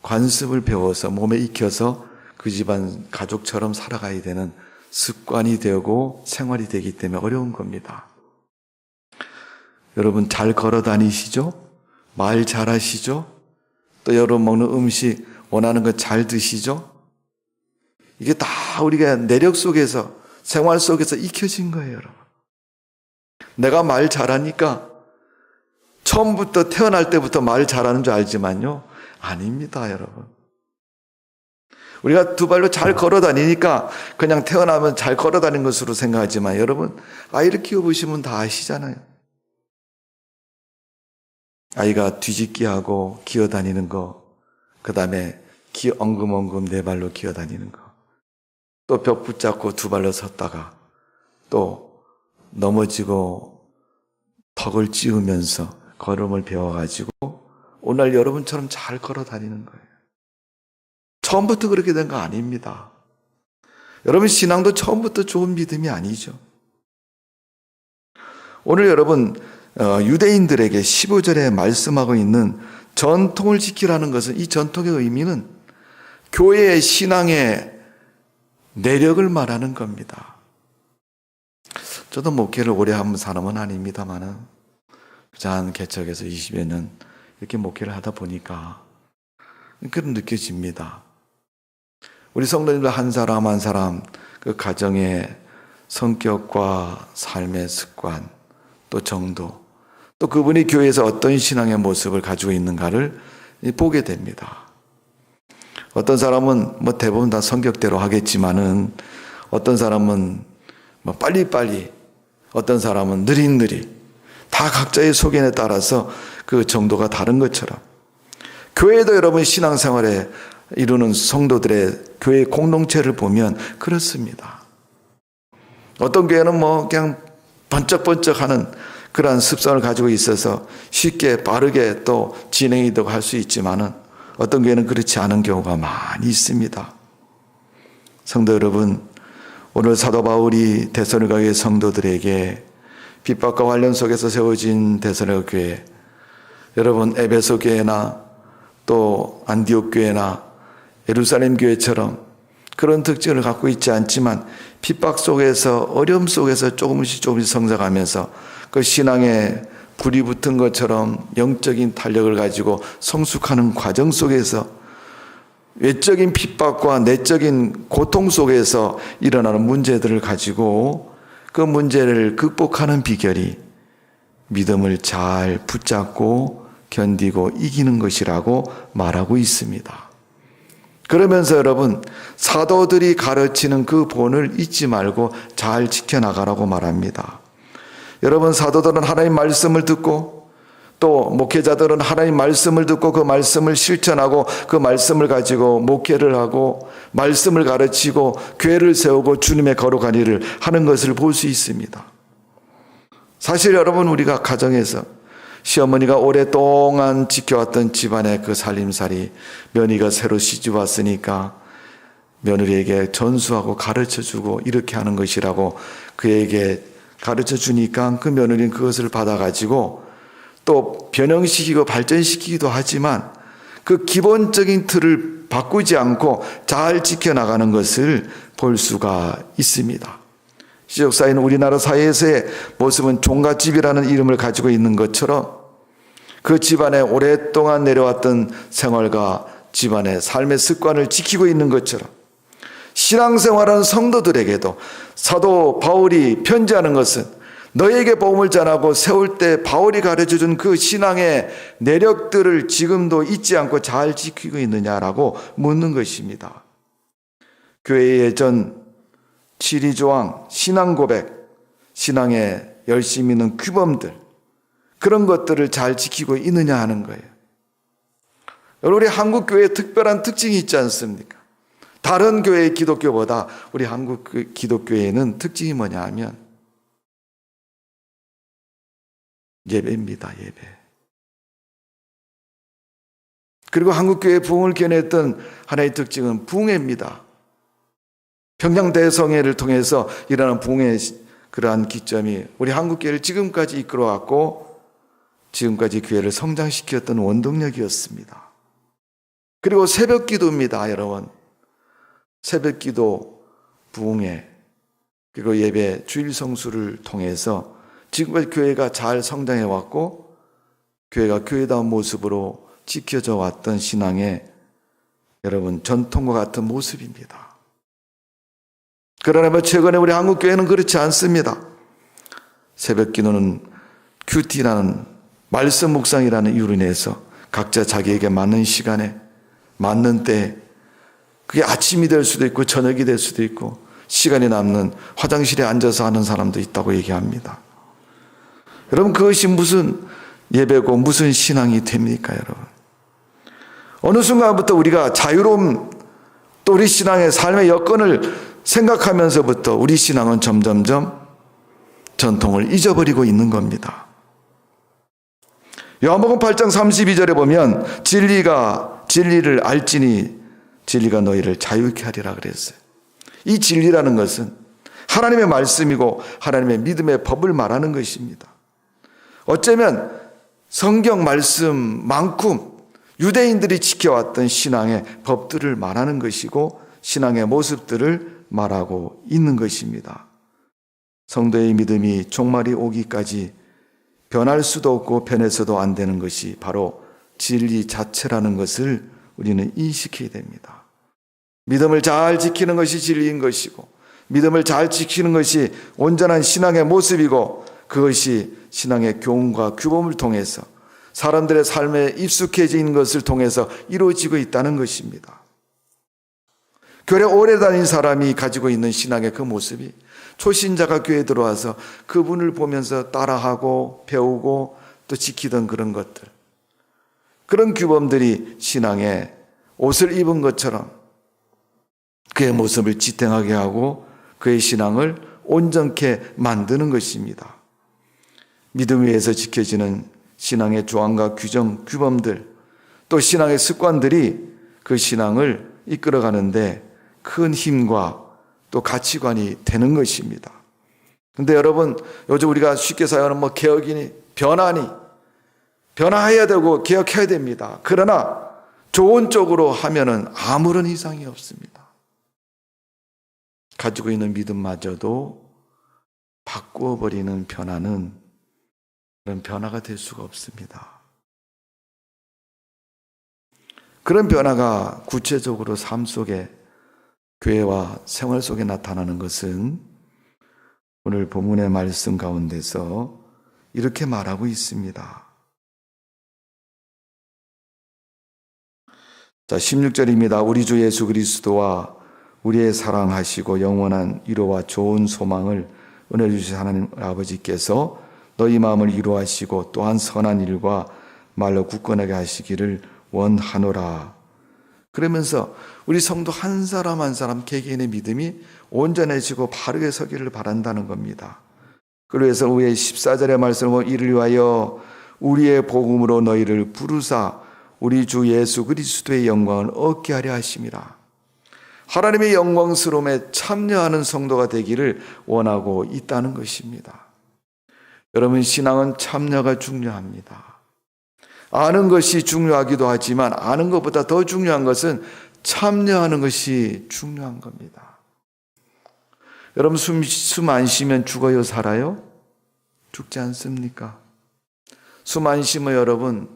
관습을 배워서 몸에 익혀서 그 집안 가족처럼 살아가야 되는 습관이 되고 생활이 되기 때문에 어려운 겁니다. 여러분, 잘 걸어 다니시죠? 말 잘하시죠? 또 여러분 먹는 음식 원하는 거 잘 드시죠? 이게 다 우리가 내력 속에서 생활 속에서 익혀진 거예요, 여러분. 내가 말 잘하니까 처음부터 태어날 때부터 말 잘하는 줄 알지만요, 아닙니다, 여러분. 우리가 두 발로 잘 걸어 다니니까 그냥 태어나면 잘 걸어 다니는 것으로 생각하지만 여러분, 아이를 키워보시면 다 아시잖아요. 아이가 뒤집기하고 기어다니는 거, 그 다음에 엉금엉금 네 발로 기어다니는 거, 또 벽 붙잡고 두 발로 섰다가 또 넘어지고 턱을 찌우면서 걸음을 배워가지고 오늘 여러분처럼 잘 걸어 다니는 거예요. 처음부터 그렇게 된 거 아닙니다. 여러분, 신앙도 처음부터 좋은 믿음이 아니죠. 오늘 여러분 유대인들에게 15절에 말씀하고 있는 전통을 지키라는 것은, 이 전통의 의미는 교회의 신앙의 내력을 말하는 겁니다. 저도 목회를 오래 한 사람은 아닙니다만은 한 개척에서 20여 년 이렇게 목회를 하다 보니까 그런 느껴집니다. 우리 성도님들 한 사람 한 사람 그 가정의 성격과 삶의 습관, 또 정도, 또 그분이 교회에서 어떤 신앙의 모습을 가지고 있는가를 보게 됩니다. 어떤 사람은 뭐 대부분 다 성격대로 하겠지만은 어떤 사람은 뭐 빨리빨리, 어떤 사람은 느릿느릿, 다 각자의 소견에 따라서 그 정도가 다른 것처럼 교회도 여러분 신앙생활에 이루는 성도들의 교회 공동체를 보면 그렇습니다. 어떤 교회는 뭐 그냥 번쩍번쩍하는 그러한 습성을 가지고 있어서 쉽게 빠르게 또 진행이 되고 할 수 있지만은 어떤 교회는 그렇지 않은 경우가 많이 있습니다. 성도 여러분, 오늘 사도 바울이 데살로니가 교회 성도들에게 핍박과 환련 속에서 세워진 데살로니가 교회, 여러분 에베소 교회나 또 안디옥 교회나 예루살렘 교회처럼 그런 특징을 갖고 있지 않지만 핍박 속에서, 어려움 속에서 조금씩 성장하면서 그 신앙에 불이 붙은 것처럼 영적인 탄력을 가지고 성숙하는 과정 속에서 외적인 핍박과 내적인 고통 속에서 일어나는 문제들을 가지고 그 문제를 극복하는 비결이 믿음을 잘 붙잡고 견디고 이기는 것이라고 말하고 있습니다. 그러면서 여러분, 사도들이 가르치는 그 본을 잊지 말고 잘 지켜나가라고 말합니다. 여러분, 사도들은 하나님 말씀을 듣고 또 목회자들은 하나님 말씀을 듣고 그 말씀을 실천하고 그 말씀을 가지고 목회를 하고 말씀을 가르치고 교회를 세우고 주님의 거룩한 일을 하는 것을 볼 수 있습니다. 사실 여러분, 우리가 가정에서 시어머니가 오랫동안 지켜왔던 집안의 그 살림살이, 며느리가 새로 시집 왔으니까 며느리에게 전수하고 가르쳐주고 이렇게 하는 것이라고 그에게 가르쳐주니까 그 며느리는 그것을 받아가지고 또 변형시키고 발전시키기도 하지만 그 기본적인 틀을 바꾸지 않고 잘 지켜나가는 것을 볼 수가 있습니다. 시족사인 우리나라 사회에서의 모습은 종갓집이라는 이름을 가지고 있는 것처럼 그 집안에 오랫동안 내려왔던 생활과 집안의 삶의 습관을 지키고 있는 것처럼 신앙생활하는 성도들에게도 사도 바울이 편지하는 것은 너에게 복음을 전하고 세울 때 바울이 가르쳐준 그 신앙의 내력들을 지금도 잊지 않고 잘 지키고 있느냐라고 묻는 것입니다. 교회의 전 7.2조항, 신앙 고백, 신앙에 열심히 있는 규범들, 그런 것들을 잘 지키고 있느냐 하는 거예요. 여러분, 우리 한국 교회에 특별한 특징이 있지 않습니까? 다른 교회의 기독교보다 우리 한국 기독교회에는 특징이 뭐냐 하면 예배입니다. 예배. 그리고 한국 교회의 부흥을 견했던 하나의 특징은 부흥회입니다. 평양 대성회를 통해서 일어난 부흥의 그러한 기점이 우리 한국 교회를 지금까지 이끌어왔고 지금까지 교회를 성장시켰던 원동력이었습니다. 그리고 새벽 기도입니다, 여러분. 새벽 기도, 부흥회, 그리고 예배, 주일 성수를 통해서 지금까지 교회가 잘 성장해 왔고 교회가 교회다운 모습으로 지켜져 왔던 신앙의 여러분 전통과 같은 모습입니다. 그러나 최근에 우리 한국 교회는 그렇지 않습니다. 새벽 기도는 큐티라는 말씀 묵상이라는 이유로 인해서 각자 자기에게 맞는 시간에 맞는 때에 그게 아침이 될 수도 있고 저녁이 될 수도 있고 시간이 남는 화장실에 앉아서 하는 사람도 있다고 얘기합니다. 여러분, 그것이 무슨 예배고 무슨 신앙이 됩니까, 여러분? 어느 순간부터 우리가 자유로움 또 우리 신앙의 삶의 여건을 생각하면서부터 우리 신앙은 점점점 전통을 잊어버리고 있는 겁니다. 요한복음 8장 32절에 보면 진리를 알지니 진리가 너희를 자유케 하리라 그랬어요. 이 진리라는 것은 하나님의 말씀이고 하나님의 믿음의 법을 말하는 것입니다. 어쩌면 성경 말씀만큼 유대인들이 지켜왔던 신앙의 법들을 말하는 것이고 신앙의 모습들을 말하고 있는 것입니다. 성도의 믿음이 종말이 오기까지 변할 수도 없고 변해서도 안 되는 것이 바로 진리 자체라는 것을 우리는 인식해야 됩니다. 믿음을 잘 지키는 것이 진리인 것이고 믿음을 잘 지키는 것이 온전한 신앙의 모습이고 그것이 신앙의 교훈과 규범을 통해서 사람들의 삶에 익숙해진 것을 통해서 이루어지고 있다는 것입니다. 교회 오래 다닌 사람이 가지고 있는 신앙의 그 모습이 초신자가 교회에 들어와서 그분을 보면서 따라하고 배우고 또 지키던 그런 것들, 그런 규범들이 신앙의 옷을 입은 것처럼 그의 모습을 지탱하게 하고 그의 신앙을 온전케 만드는 것입니다. 믿음 위에서 지켜지는 신앙의 조항과 규정, 규범들, 또 신앙의 습관들이 그 신앙을 이끌어가는데 큰 힘과 또 가치관이 되는 것입니다. 그런데 여러분, 요즘 우리가 쉽게 사용하는 개혁이니 변화니 변화해야 되고 개혁해야 됩니다. 그러나 좋은 쪽으로 하면은 아무런 이상이 없습니다. 가지고 있는 믿음마저도 바꾸어버리는 변화는 그런 변화가 될 수가 없습니다. 그런 변화가 구체적으로 삶 속에 교회와 생활 속에 나타나는 것은 오늘 본문의 말씀 가운데서 이렇게 말하고 있습니다. 자, 16절입니다. 우리 주 예수 그리스도와 우리의 사랑하시고 영원한 위로와 좋은 소망을 은혜 주신 하나님 아버지께서 너희 마음을 위로하시고 또한 선한 일과 말로 굳건하게 하시기를 원하노라. 그러면서 우리 성도 한 사람 한 사람 개개인의 믿음이 온전해지고 바르게 서기를 바란다는 겁니다. 그래서 위에 14절의 말씀은 이를 위하여 우리의 복음으로 너희를 부르사 우리 주 예수 그리스도의 영광을 얻게 하려 하심이라. 하나님의 영광스러움에 참여하는 성도가 되기를 원하고 있다는 것입니다. 여러분, 신앙은 참여가 중요합니다. 아는 것이 중요하기도 하지만 아는 것보다 더 중요한 것은 참여하는 것이 중요한 겁니다. 여러분, 숨 안 쉬면 죽어요, 살아요? 죽지 않습니까? 숨 안 쉬면 여러분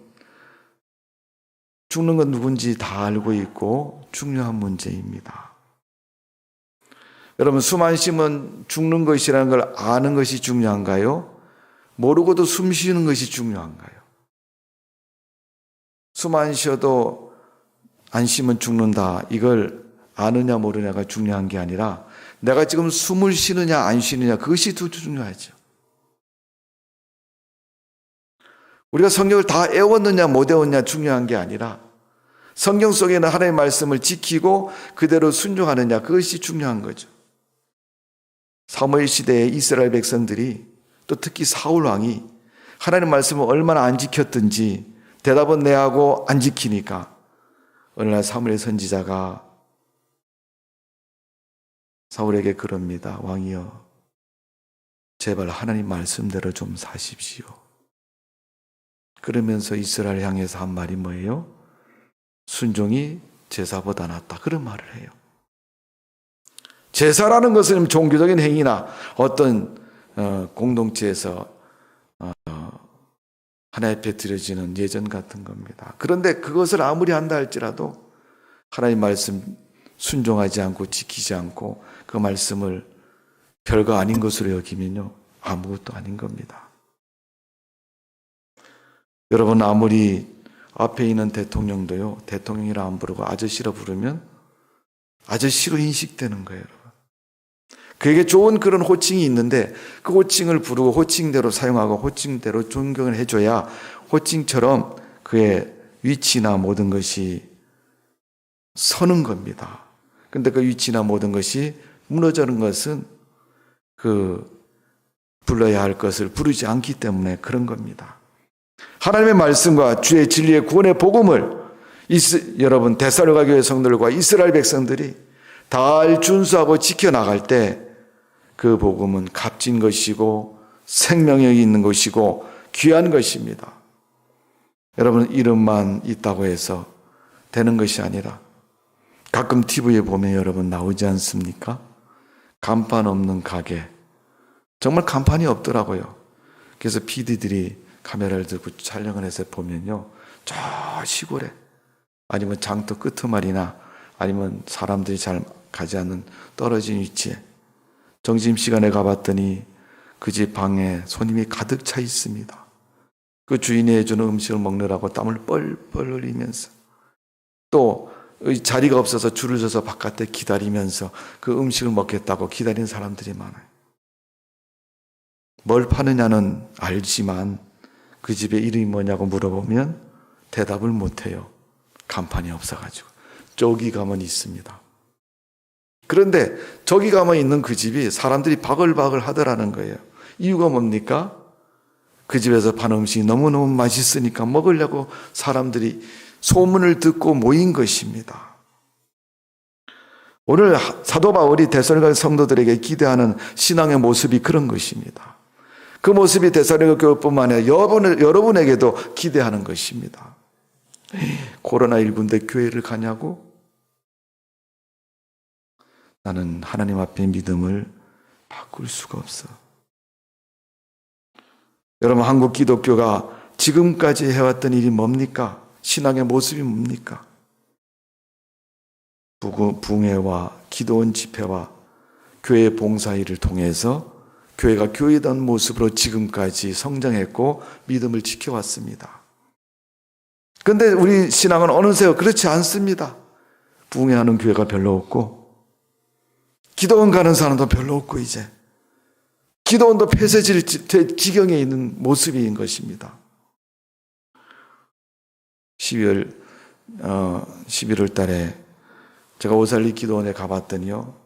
죽는 건 누군지 다 알고 있고 중요한 문제입니다. 여러분, 숨 안 쉬면 죽는 것이라는 걸 아는 것이 중요한가요? 모르고도 숨 쉬는 것이 중요한가요? 숨 안 쉬어도 안 쉬면 죽는다. 이걸 아느냐 모르냐가 중요한 게 아니라 내가 지금 숨을 쉬느냐 안 쉬느냐 그것이 더 중요하죠. 우리가 성경을 다 외웠느냐 못 외웠느냐 중요한 게 아니라 성경 속에는 하나님의 말씀을 지키고 그대로 순종하느냐 그것이 중요한 거죠. 사무엘 시대의 이스라엘 백성들이 또 특히 사울 왕이 하나님의 말씀을 얼마나 안 지켰든지 대답은 내하고 안 지키니까 어느 날 사무엘 선지자가 사울에게 그럽니다. 왕이여, 제발 하나님 말씀대로 좀 사십시오. 그러면서 이스라엘 향해서 한 말이 뭐예요? 순종이 제사보다 낫다. 그런 말을 해요. 제사라는 것은 종교적인 행위나 어떤 공동체에서 하나님 앞에 드려지는 예전 같은 겁니다. 그런데 그것을 아무리 한다 할지라도 하나님 말씀 순종하지 않고 지키지 않고 그 말씀을 별거 아닌 것으로 여기면요 아무것도 아닌 겁니다. 여러분, 아무리 앞에 있는 대통령도요 대통령이라 안 부르고 아저씨라 부르면 아저씨로 인식되는 거예요. 여러분, 그에게 좋은 그런 호칭이 있는데 그 호칭을 부르고 호칭대로 사용하고 호칭대로 존경을 해줘야 호칭처럼 그의 위치나 모든 것이 서는 겁니다. 그런데 그 위치나 모든 것이 무너지는 것은 그 불러야 할 것을 부르지 않기 때문에 그런 겁니다. 하나님의 말씀과 주의 진리의 구원의 복음을 여러분 데살로니가 교회 성도들과 이스라엘 백성들이 잘 준수하고 지켜나갈 때 그 복음은 값진 것이고 생명력이 있는 것이고 귀한 것입니다. 여러분, 이름만 있다고 해서 되는 것이 아니라 가끔 TV에 보면 여러분 나오지 않습니까? 간판 없는 가게. 정말 간판이 없더라고요. 그래서 PD들이 카메라를 들고 촬영을 해서 보면요, 저 시골에 아니면 장터 끄트말이나 아니면 사람들이 잘 가지 않는 떨어진 위치에 점심시간에 가봤더니 그 집 방에 손님이 가득 차 있습니다. 그 주인이 해주는 음식을 먹느라고 땀을 뻘뻘 흘리면서 또 자리가 없어서 줄을 서서 바깥에 기다리면서 그 음식을 먹겠다고 기다리는 사람들이 많아요. 뭘 파느냐는 알지만 그 집의 이름이 뭐냐고 물어보면 대답을 못해요. 간판이 없어가지고. 저기 가면 있습니다. 그런데 저기 가면 있는 그 집이 사람들이 바글바글 하더라는 거예요. 이유가 뭡니까? 그 집에서 파는 음식이 너무너무 맛있으니까 먹으려고 사람들이 소문을 듣고 모인 것입니다. 오늘 사도 바울이 데살로니가 성도들에게 기대하는 신앙의 모습이 그런 것입니다. 그 모습이 데살로니가 교회뿐만 아니라 여러분에게도 기대하는 것입니다. 코로나19인데 교회를 가냐고? 나는 하나님 앞에 믿음을 바꿀 수가 없어. 여러분, 한국 기독교가 지금까지 해왔던 일이 뭡니까? 신앙의 모습이 뭡니까? 붕회와 기도원 집회와 교회 봉사일을 통해서 교회가 교회다운 모습으로 지금까지 성장했고 믿음을 지켜왔습니다. 그런데 우리 신앙은 어느새 그렇지 않습니다. 부흥회하는 교회가 별로 없고 기도원 가는 사람도 별로 없고 이제 기도원도 폐쇄질 지경에 있는 모습인 것입니다. 11월 달에 제가 오살리 기도원에 가봤더니요,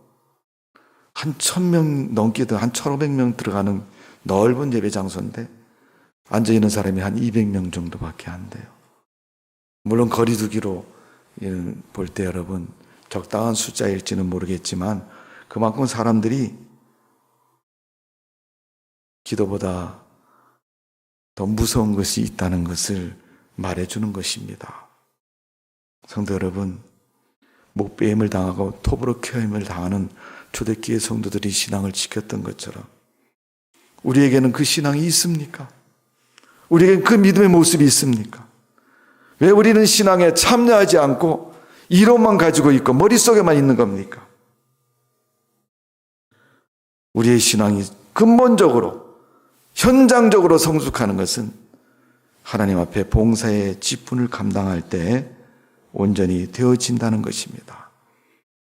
한 1,000명 넘기도 한 1,500명 들어가는 넓은 예배 장소인데 앉아있는 사람이 한 200명 정도밖에 안 돼요. 물론 거리두기로 볼 때 여러분 적당한 숫자일지는 모르겠지만 그만큼 사람들이 기도보다 더 무서운 것이 있다는 것을 말해주는 것입니다. 성도 여러분, 목배임을 당하고 토브로케임을 당하는 초대기의 성도들이 신앙을 지켰던 것처럼 우리에게는 그 신앙이 있습니까? 우리에게는 그 믿음의 모습이 있습니까? 왜 우리는 신앙에 참여하지 않고 이론만 가지고 있고 머릿속에만 있는 겁니까? 우리의 신앙이 근본적으로 현장적으로 성숙하는 것은 하나님 앞에 봉사의 직분을 감당할 때 온전히 되어진다는 것입니다.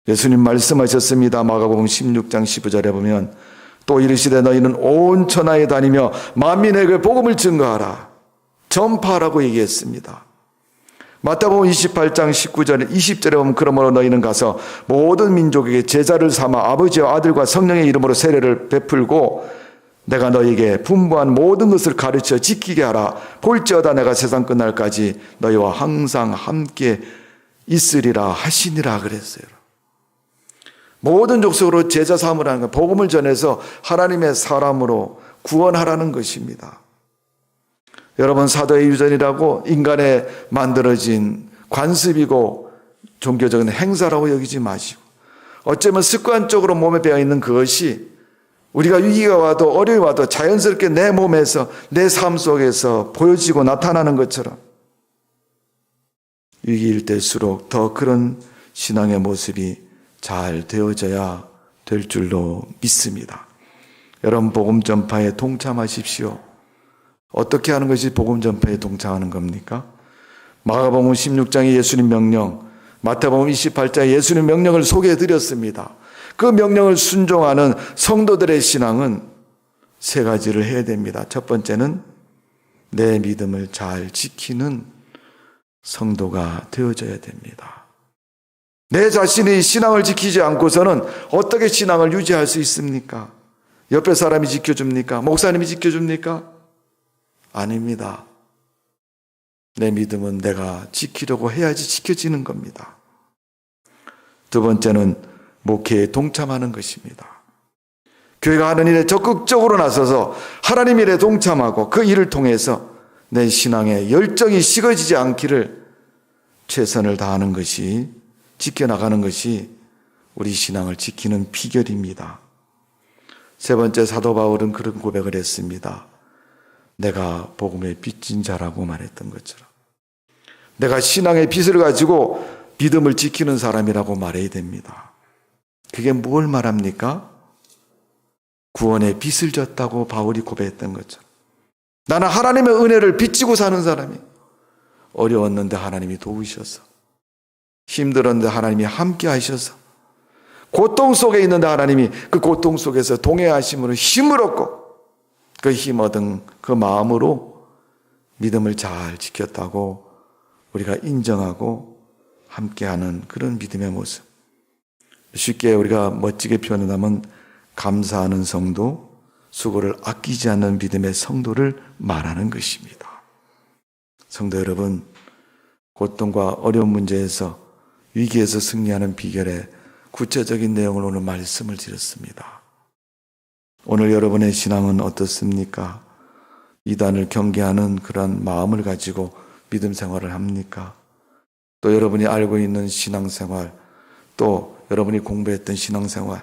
예수님 말씀하셨습니다. 마가복음 16장 15절에 보면 또 이르시되 너희는 온 천하에 다니며 만민에게 복음을 증거하라. 전파하라고 얘기했습니다. 마태복음 28장 19절 20절에 보면 그러므로 너희는 가서 모든 민족에게 제자를 삼아 아버지와 아들과 성령의 이름으로 세례를 베풀고 내가 너희에게 분부한 모든 것을 가르쳐 지키게 하라. 볼지어다 내가 세상 끝날까지 너희와 항상 함께 있으리라 하시니라 그랬어요. 모든 족속으로 제자 삼으라는 것, 복음을 전해서 하나님의 사람으로 구원하라는 것입니다. 여러분, 사도의 유전이라고 인간에 만들어진 관습이고 종교적인 행사라고 여기지 마시고 어쩌면 습관적으로 몸에 배어있는 그것이 우리가 위기가 와도 어려움이 와도 자연스럽게 내 몸에서 내 삶 속에서 보여지고 나타나는 것처럼 위기일 때일수록 더 그런 신앙의 모습이 잘 되어져야 될 줄로 믿습니다. 여러분, 복음 전파에 동참하십시오. 어떻게 하는 것이 복음 전파에 동참하는 겁니까? 마가복음 16장의 예수님 명령, 마태복음 28장의 예수님 명령을 소개해 드렸습니다. 그 명령을 순종하는 성도들의 신앙은 세 가지를 해야 됩니다. 첫 번째는 내 믿음을 잘 지키는 성도가 되어져야 됩니다. 내 자신이 신앙을 지키지 않고서는 어떻게 신앙을 유지할 수 있습니까? 옆에 사람이 지켜줍니까? 목사님이 지켜줍니까? 아닙니다. 내 믿음은 내가 지키려고 해야지 지켜지는 겁니다. 두 번째는 목회에 동참하는 것입니다. 교회가 하는 일에 적극적으로 나서서 하나님 일에 동참하고 그 일을 통해서 내 신앙의 열정이 식어지지 않기를 최선을 다하는 것이, 지켜나가는 것이 우리 신앙을 지키는 비결입니다. 세 번째, 사도 바울은 그런 고백을 했습니다. 내가 복음의 빚진 자라고 말했던 것처럼 내가 신앙의 빚을 가지고 믿음을 지키는 사람이라고 말해야 됩니다. 그게 뭘 말합니까? 구원의 빚을 졌다고 바울이 고백했던 것처럼 나는 하나님의 은혜를 빚지고 사는 사람이, 어려웠는데 하나님이 도우셔서, 힘들었는데 하나님이 함께 하셔서, 고통 속에 있는데 하나님이 그 고통 속에서 동행하심으로 힘을 얻고 그 힘 얻은 그 마음으로 믿음을 잘 지켰다고 우리가 인정하고 함께하는 그런 믿음의 모습. 쉽게 우리가 멋지게 표현하면 감사하는 성도, 수고를 아끼지 않는 믿음의 성도를 말하는 것입니다. 성도 여러분, 고통과 어려운 문제에서, 위기에서 승리하는 비결의 구체적인 내용을 오늘 말씀을 드렸습니다. 오늘 여러분의 신앙은 어떻습니까? 이단을 경계하는 그러한 마음을 가지고 믿음 생활을 합니까? 또 여러분이 알고 있는 신앙생활, 또 여러분이 공부했던 신앙생활,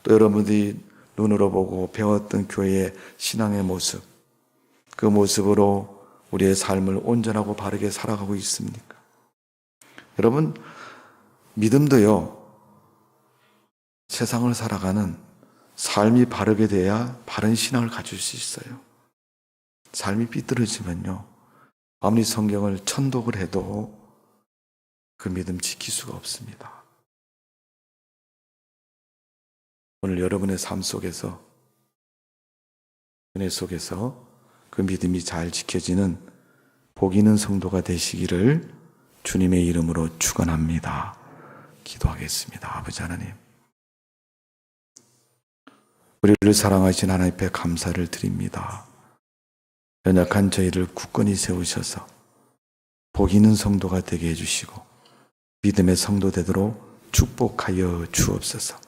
또 여러분들이 눈으로 보고 배웠던 교회의 신앙의 모습, 그 모습으로 우리의 삶을 온전하고 바르게 살아가고 있습니까? 여러분, 믿음도요, 세상을 살아가는 삶이 바르게 돼야 바른 신앙을 가질 수 있어요. 삶이 삐뚤어지면요, 아무리 성경을 천독을 해도 그 믿음 지킬 수가 없습니다. 오늘 여러분의 삶 속에서, 은혜 속에서 그 믿음이 잘 지켜지는 복 있는 성도가 되시기를 주님의 이름으로 축원합니다. 기도하겠습니다. 아버지 하나님, 우리를 사랑하신 하나님 앞에 감사를 드립니다. 연약한 저희를 굳건히 세우셔서 복 있는 성도가 되게 해주시고 믿음의 성도 되도록 축복하여 주옵소서.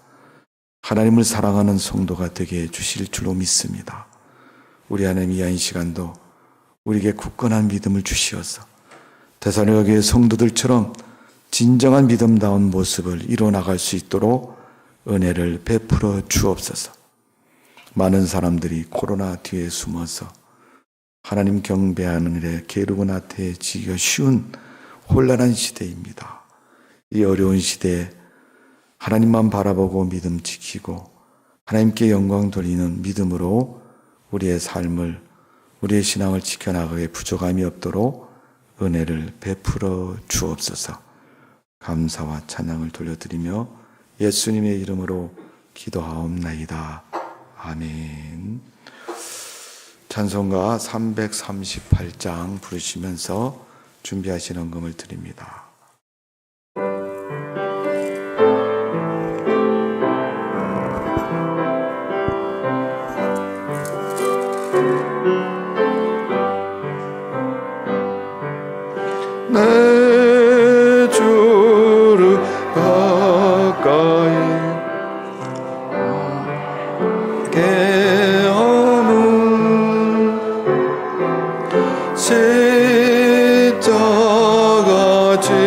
하나님을 사랑하는 성도가 되게 해주실 줄로 믿습니다. 우리 하나님, 이 시간도 우리에게 굳건한 믿음을 주시어서 데살로니가 교회 성도들처럼 진정한 믿음다운 모습을 이뤄나갈 수 있도록 은혜를 베풀어 주옵소서. 많은 사람들이 코로나 뒤에 숨어서 하나님 경배하는 일에 게으르고 나태해지기가 쉬운 혼란한 시대입니다. 이 어려운 시대에 하나님만 바라보고 믿음 지키고 하나님께 영광 돌리는 믿음으로 우리의 삶을, 우리의 신앙을 지켜나가기에 부족함이 없도록 은혜를 베풀어 주옵소서. 감사와 찬양을 돌려드리며 예수님의 이름으로 기도하옵나이다. 아멘. 찬송가 338장 부르시면서 준비하신 헌금을 드립니다. 내 주를 가까이 깨어는 십자가 지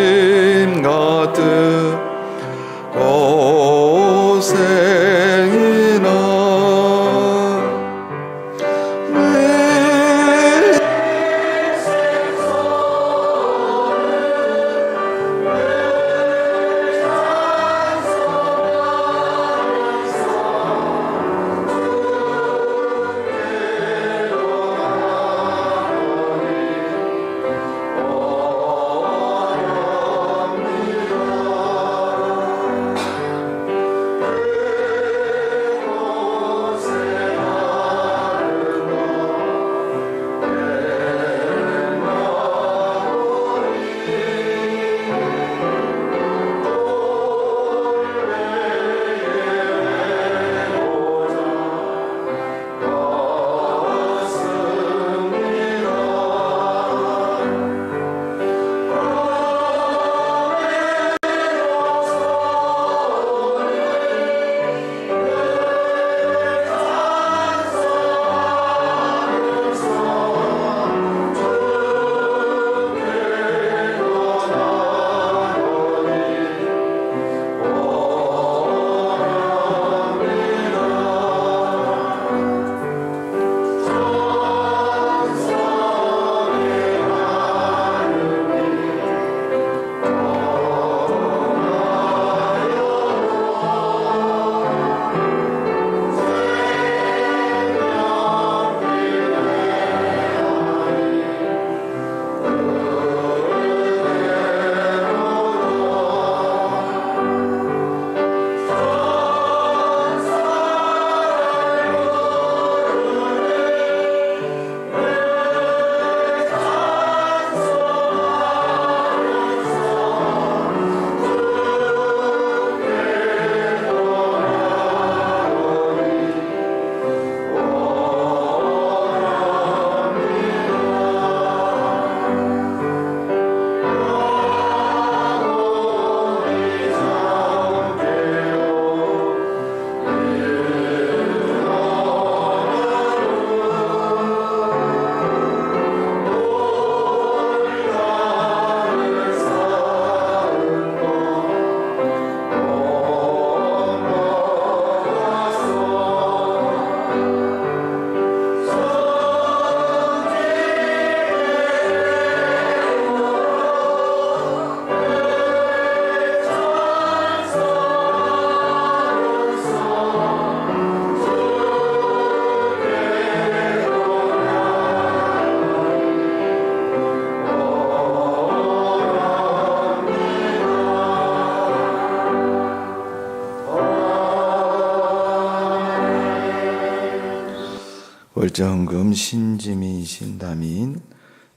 월정금, 신지민, 신다민,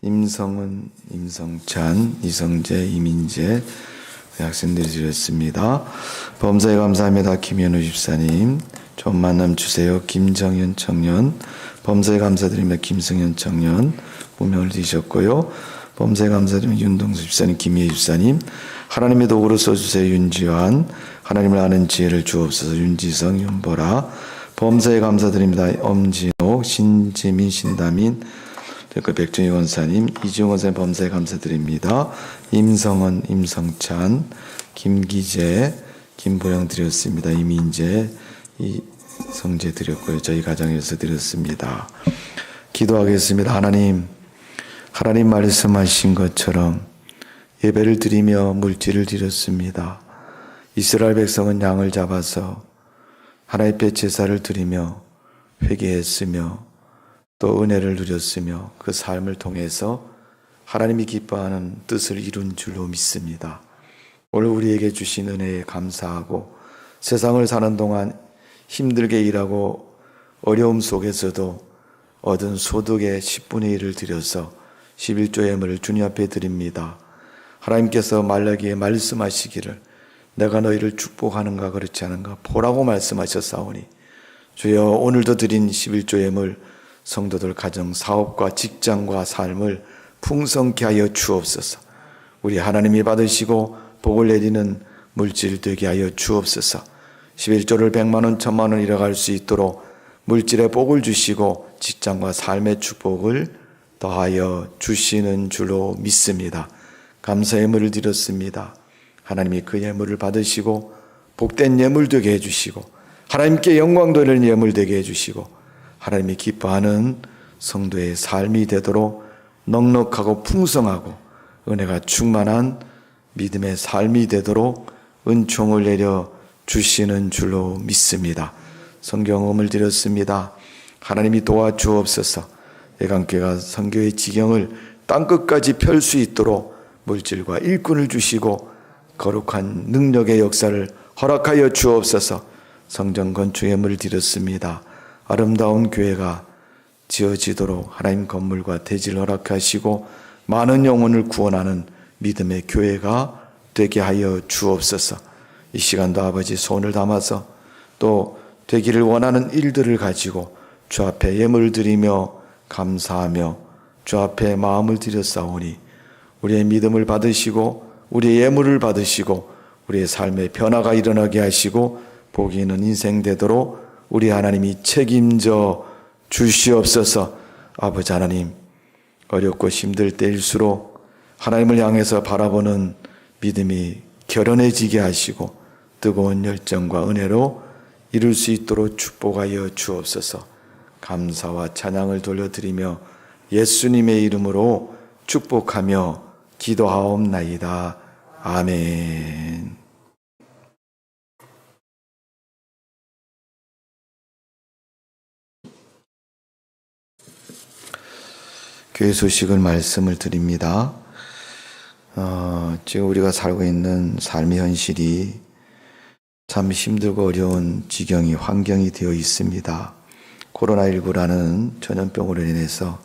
임성은, 임성찬, 이성재, 이민재 학생들이 드렸습니다. 범사에 감사합니다. 김현우 집사님. 좋은 만남 주세요. 김정현 청년. 범사에 감사드립니다. 김승현 청년. 무명을 드셨고요. 범사에 감사드립니다. 윤동수 집사님, 김희애 집사님. 하나님의 도구로 써주세요. 윤지환. 하나님을 아는 지혜를 주옵소서. 윤지성, 윤보라. 범사에 감사드립니다. 엄진옥, 신지민, 신다민, 백준희 원사님, 이지용 원사님 범사에 감사드립니다. 임성원, 임성찬, 김기재, 김보영 드렸습니다. 이민재, 이성재 드렸고요. 저희 가정에서 드렸습니다. 기도하겠습니다. 하나님 말씀하신 것처럼 예배를 드리며 물질을 드렸습니다. 이스라엘 백성은 양을 잡아서 하나님 앞에 제사를 드리며 회개했으며 또 은혜를 누렸으며 그 삶을 통해서 하나님이 기뻐하는 뜻을 이룬 줄로 믿습니다. 오늘 우리에게 주신 은혜에 감사하고 세상을 사는 동안 힘들게 일하고 어려움 속에서도 얻은 소득의 10분의 1을 드려서 11조 예물을 주님 앞에 드립니다. 하나님께서 말라기에 말씀하시기를 내가 너희를 축복하는가 그렇지 않은가 보라고 말씀하셨사오니 주여 오늘도 드린 11조 예물 성도들 가정, 사업과 직장과 삶을 풍성케 하여 주옵소서. 우리 하나님이 받으시고 복을 내리는 물질 되게 하여 주옵소서. 11조를 100만 원, 1000만 원 잃어갈 수 있도록 물질의 복을 주시고 직장과 삶의 축복을 더하여 주시는 줄로 믿습니다. 감사 예물을 드렸습니다. 하나님이 그 예물을 받으시고 복된 예물 되게 해주시고 하나님께 영광 돌리는 예물 되게 해주시고 하나님이 기뻐하는 성도의 삶이 되도록 넉넉하고 풍성하고 은혜가 충만한 믿음의 삶이 되도록 은총을 내려 주시는 줄로 믿습니다. 성경음을 드렸습니다. 하나님이 도와주옵소서. 예강교회가 선교의 지경을 땅끝까지 펼 수 있도록 물질과 일꾼을 주시고 거룩한 능력의 역사를 허락하여 주옵소서. 성전 건축 예물을 드렸습니다. 아름다운 교회가 지어지도록 하나님 건물과 대지를 허락하시고 많은 영혼을 구원하는 믿음의 교회가 되게 하여 주옵소서. 이 시간도 아버지 손을 담아서 또 되기를 원하는 일들을 가지고 주 앞에 예물을 드리며 감사하며 주 앞에 마음을 드렸사오니 우리의 믿음을 받으시고 우리의 예물을 받으시고 우리의 삶의 변화가 일어나게 하시고 복이 있는 인생 되도록 우리 하나님이 책임져 주시옵소서. 아버지 하나님, 어렵고 힘들 때일수록 하나님을 향해서 바라보는 믿음이 결연해지게 하시고 뜨거운 열정과 은혜로 이룰 수 있도록 축복하여 주옵소서. 감사와 찬양을 돌려드리며 예수님의 이름으로 축복하며 기도하옵나이다. 아멘. 교회 소식을 말씀을 드립니다. 지금 우리가 살고 있는 삶의 현실이 참 힘들고 어려운 지경이 환경이 되어 있습니다. 코로나19라는 전염병으로 인해서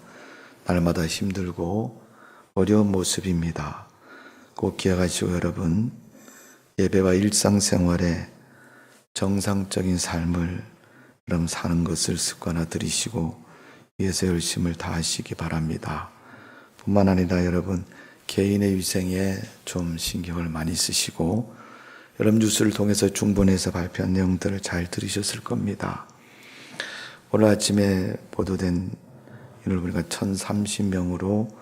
날마다 힘들고 어려운 모습입니다. 꼭 기억하시고 여러분, 예배와 일상생활에 정상적인 삶을 그럼 사는 것을 습관화 들이시고 위해서 열심을 다하시기 바랍니다. 뿐만 아니라 여러분 개인의 위생에 좀 신경을 많이 쓰시고 여러분 뉴스를 통해서 중본에서 발표한 내용들을 잘 들으셨을 겁니다. 오늘 아침에 보도된 인원을 보니까 1030명으로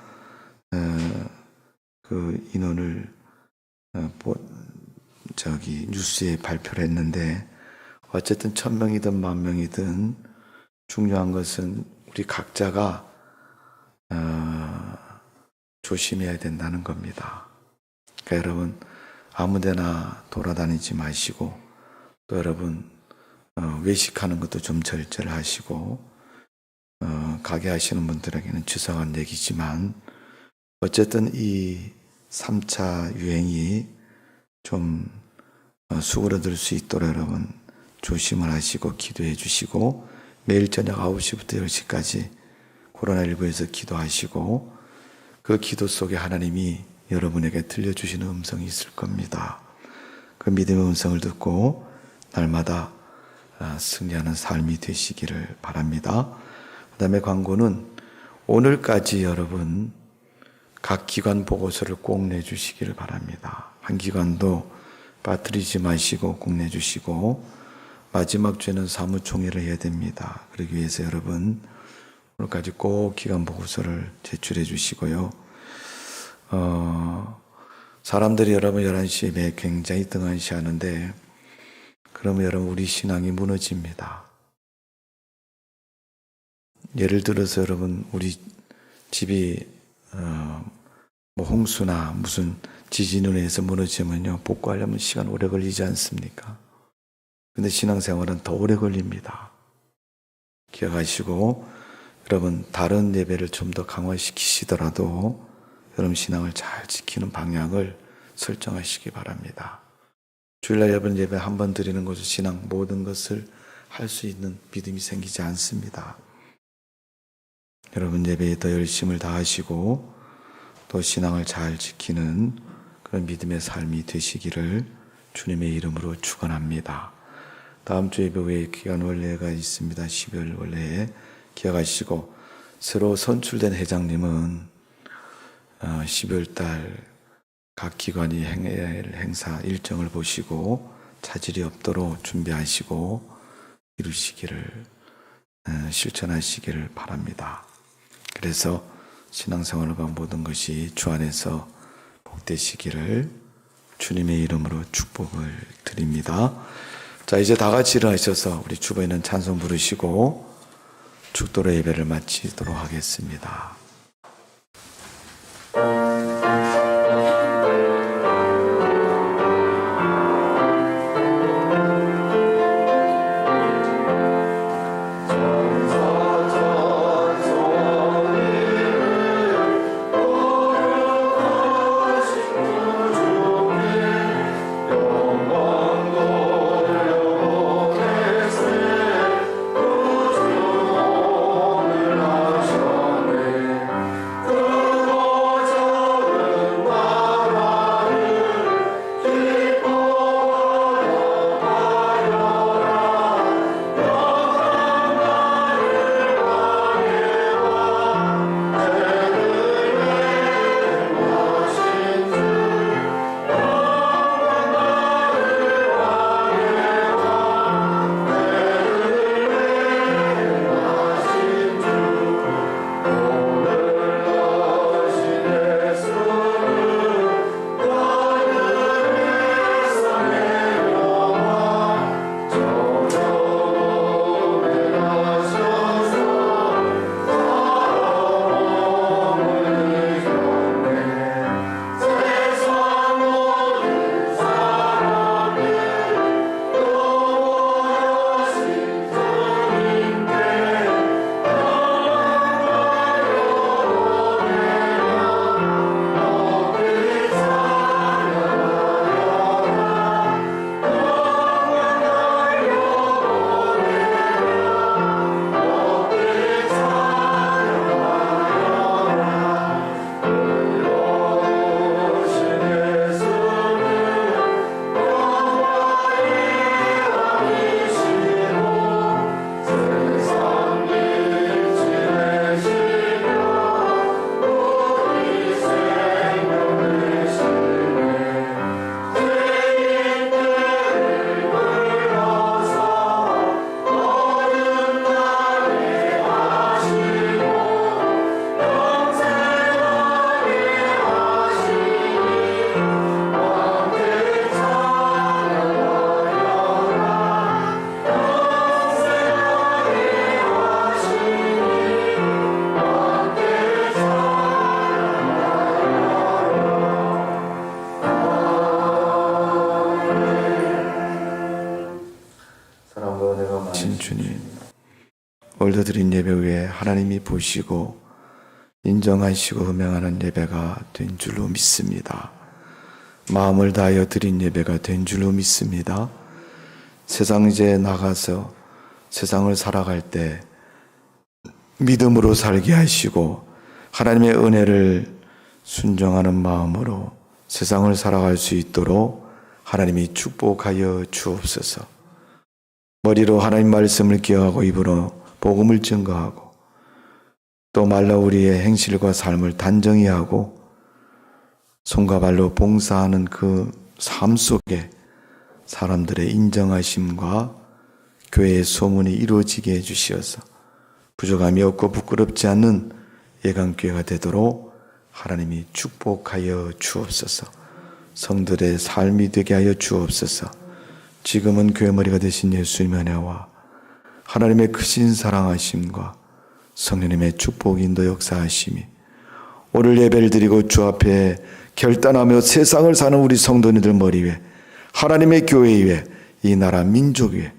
그 인원을 뉴스에 발표를 했는데 어쨌든 1000명이든 10,000명이든 중요한 것은 우리 각자가 조심해야 된다는 겁니다. 그러니까 여러분 아무데나 돌아다니지 마시고 또 여러분 외식하는 것도 좀 절제하시고 가게 하시는 분들에게는 죄송한 얘기지만 어쨌든 이 3차 유행이 좀 수그러들 수 있도록 여러분 조심을 하시고 기도해 주시고 매일 저녁 9시부터 10시까지 코로나19에서 기도하시고 그 기도 속에 하나님이 여러분에게 들려주시는 음성이 있을 겁니다. 그 믿음의 음성을 듣고 날마다 승리하는 삶이 되시기를 바랍니다. 그 다음에 광고는 오늘까지 여러분 각 기관 보고서를 꼭 내주시기를 바랍니다. 한 기관도 빠뜨리지 마시고 꼭 내주시고 마지막 주에는 사무총회를 해야 됩니다. 그러기 위해서 여러분 오늘까지 꼭 기관 보고서를 제출해 주시고요. 사람들이 여러분 11시 예배 굉장히 등한시하는데 그러면 여러분 우리 신앙이 무너집니다. 예를 들어서 여러분 우리 집이 홍수나 무슨 지진으로 해서 무너지면요 복구하려면 시간 오래 걸리지 않습니까? 근데 신앙생활은 더 오래 걸립니다. 기억하시고 여러분 다른 예배를 좀 더 강화시키시더라도 여러분 신앙을 잘 지키는 방향을 설정하시기 바랍니다. 주일날 여러분 예배 한 번 드리는 것으로 신앙 모든 것을 할 수 있는 믿음이 생기지 않습니다. 여러분 예배에 더 열심을 다하시고 또 신앙을 잘 지키는 그런 믿음의 삶이 되시기를 주님의 이름으로 축원합니다. 다음 주 예배 후에 기간 원례가 있습니다. 12월 원례에 기억하시고 새로 선출된 회장님은 12월 달 각 기관이 행사 일정을 보시고 차질이 없도록 준비하시고 이루시기를 실천하시기를 바랍니다. 그래서 신앙생활과 모든 것이 주 안에서 복되시기를 주님의 이름으로 축복을 드립니다. 자, 이제 다 같이 일어나셔서 우리 주보에 있는 찬송 부르시고 축도로 예배를 마치도록 하겠습니다. 주님, 오늘도 드린 예배 후에 하나님이 보시고 인정하시고 음행하는 예배가 된 줄로 믿습니다. 마음을 다하여 드린 예배가 된 줄로 믿습니다. 세상에 나가서 세상을 살아갈 때 믿음으로 살게 하시고 하나님의 은혜를 순종하는 마음으로 세상을 살아갈 수 있도록 하나님이 축복하여 주옵소서. 머리로 하나님 말씀을 기억하고 입으로 복음을 증거하고 또 말로 우리의 행실과 삶을 단정히 하고 손과 발로 봉사하는 그 삶 속에 사람들의 인정하심과 교회의 소문이 이루어지게 해주시어서 부족함이 없고 부끄럽지 않는 예강교회가 되도록 하나님이 축복하여 주옵소서. 성들의 삶이 되게 하여 주옵소서. 지금은 교회 머리가 되신 예수님의 은혜와 하나님의 크신 사랑하심과 성령님의 축복 인도 역사하심이 오늘 예배를 드리고 주 앞에 결단하며 세상을 사는 우리 성도님들 머리 위에 하나님의 교회 위에 이 나라 민족 위에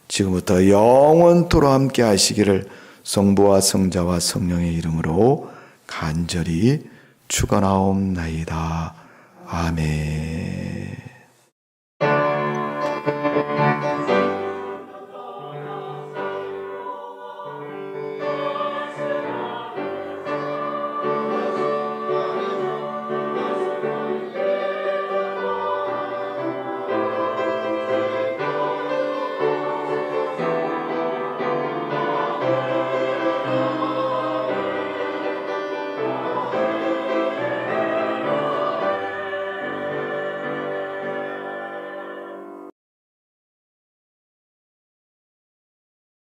지금부터 영원토록 함께 하시기를 성부와 성자와 성령의 이름으로 간절히 축원하옵나이다. 아멘.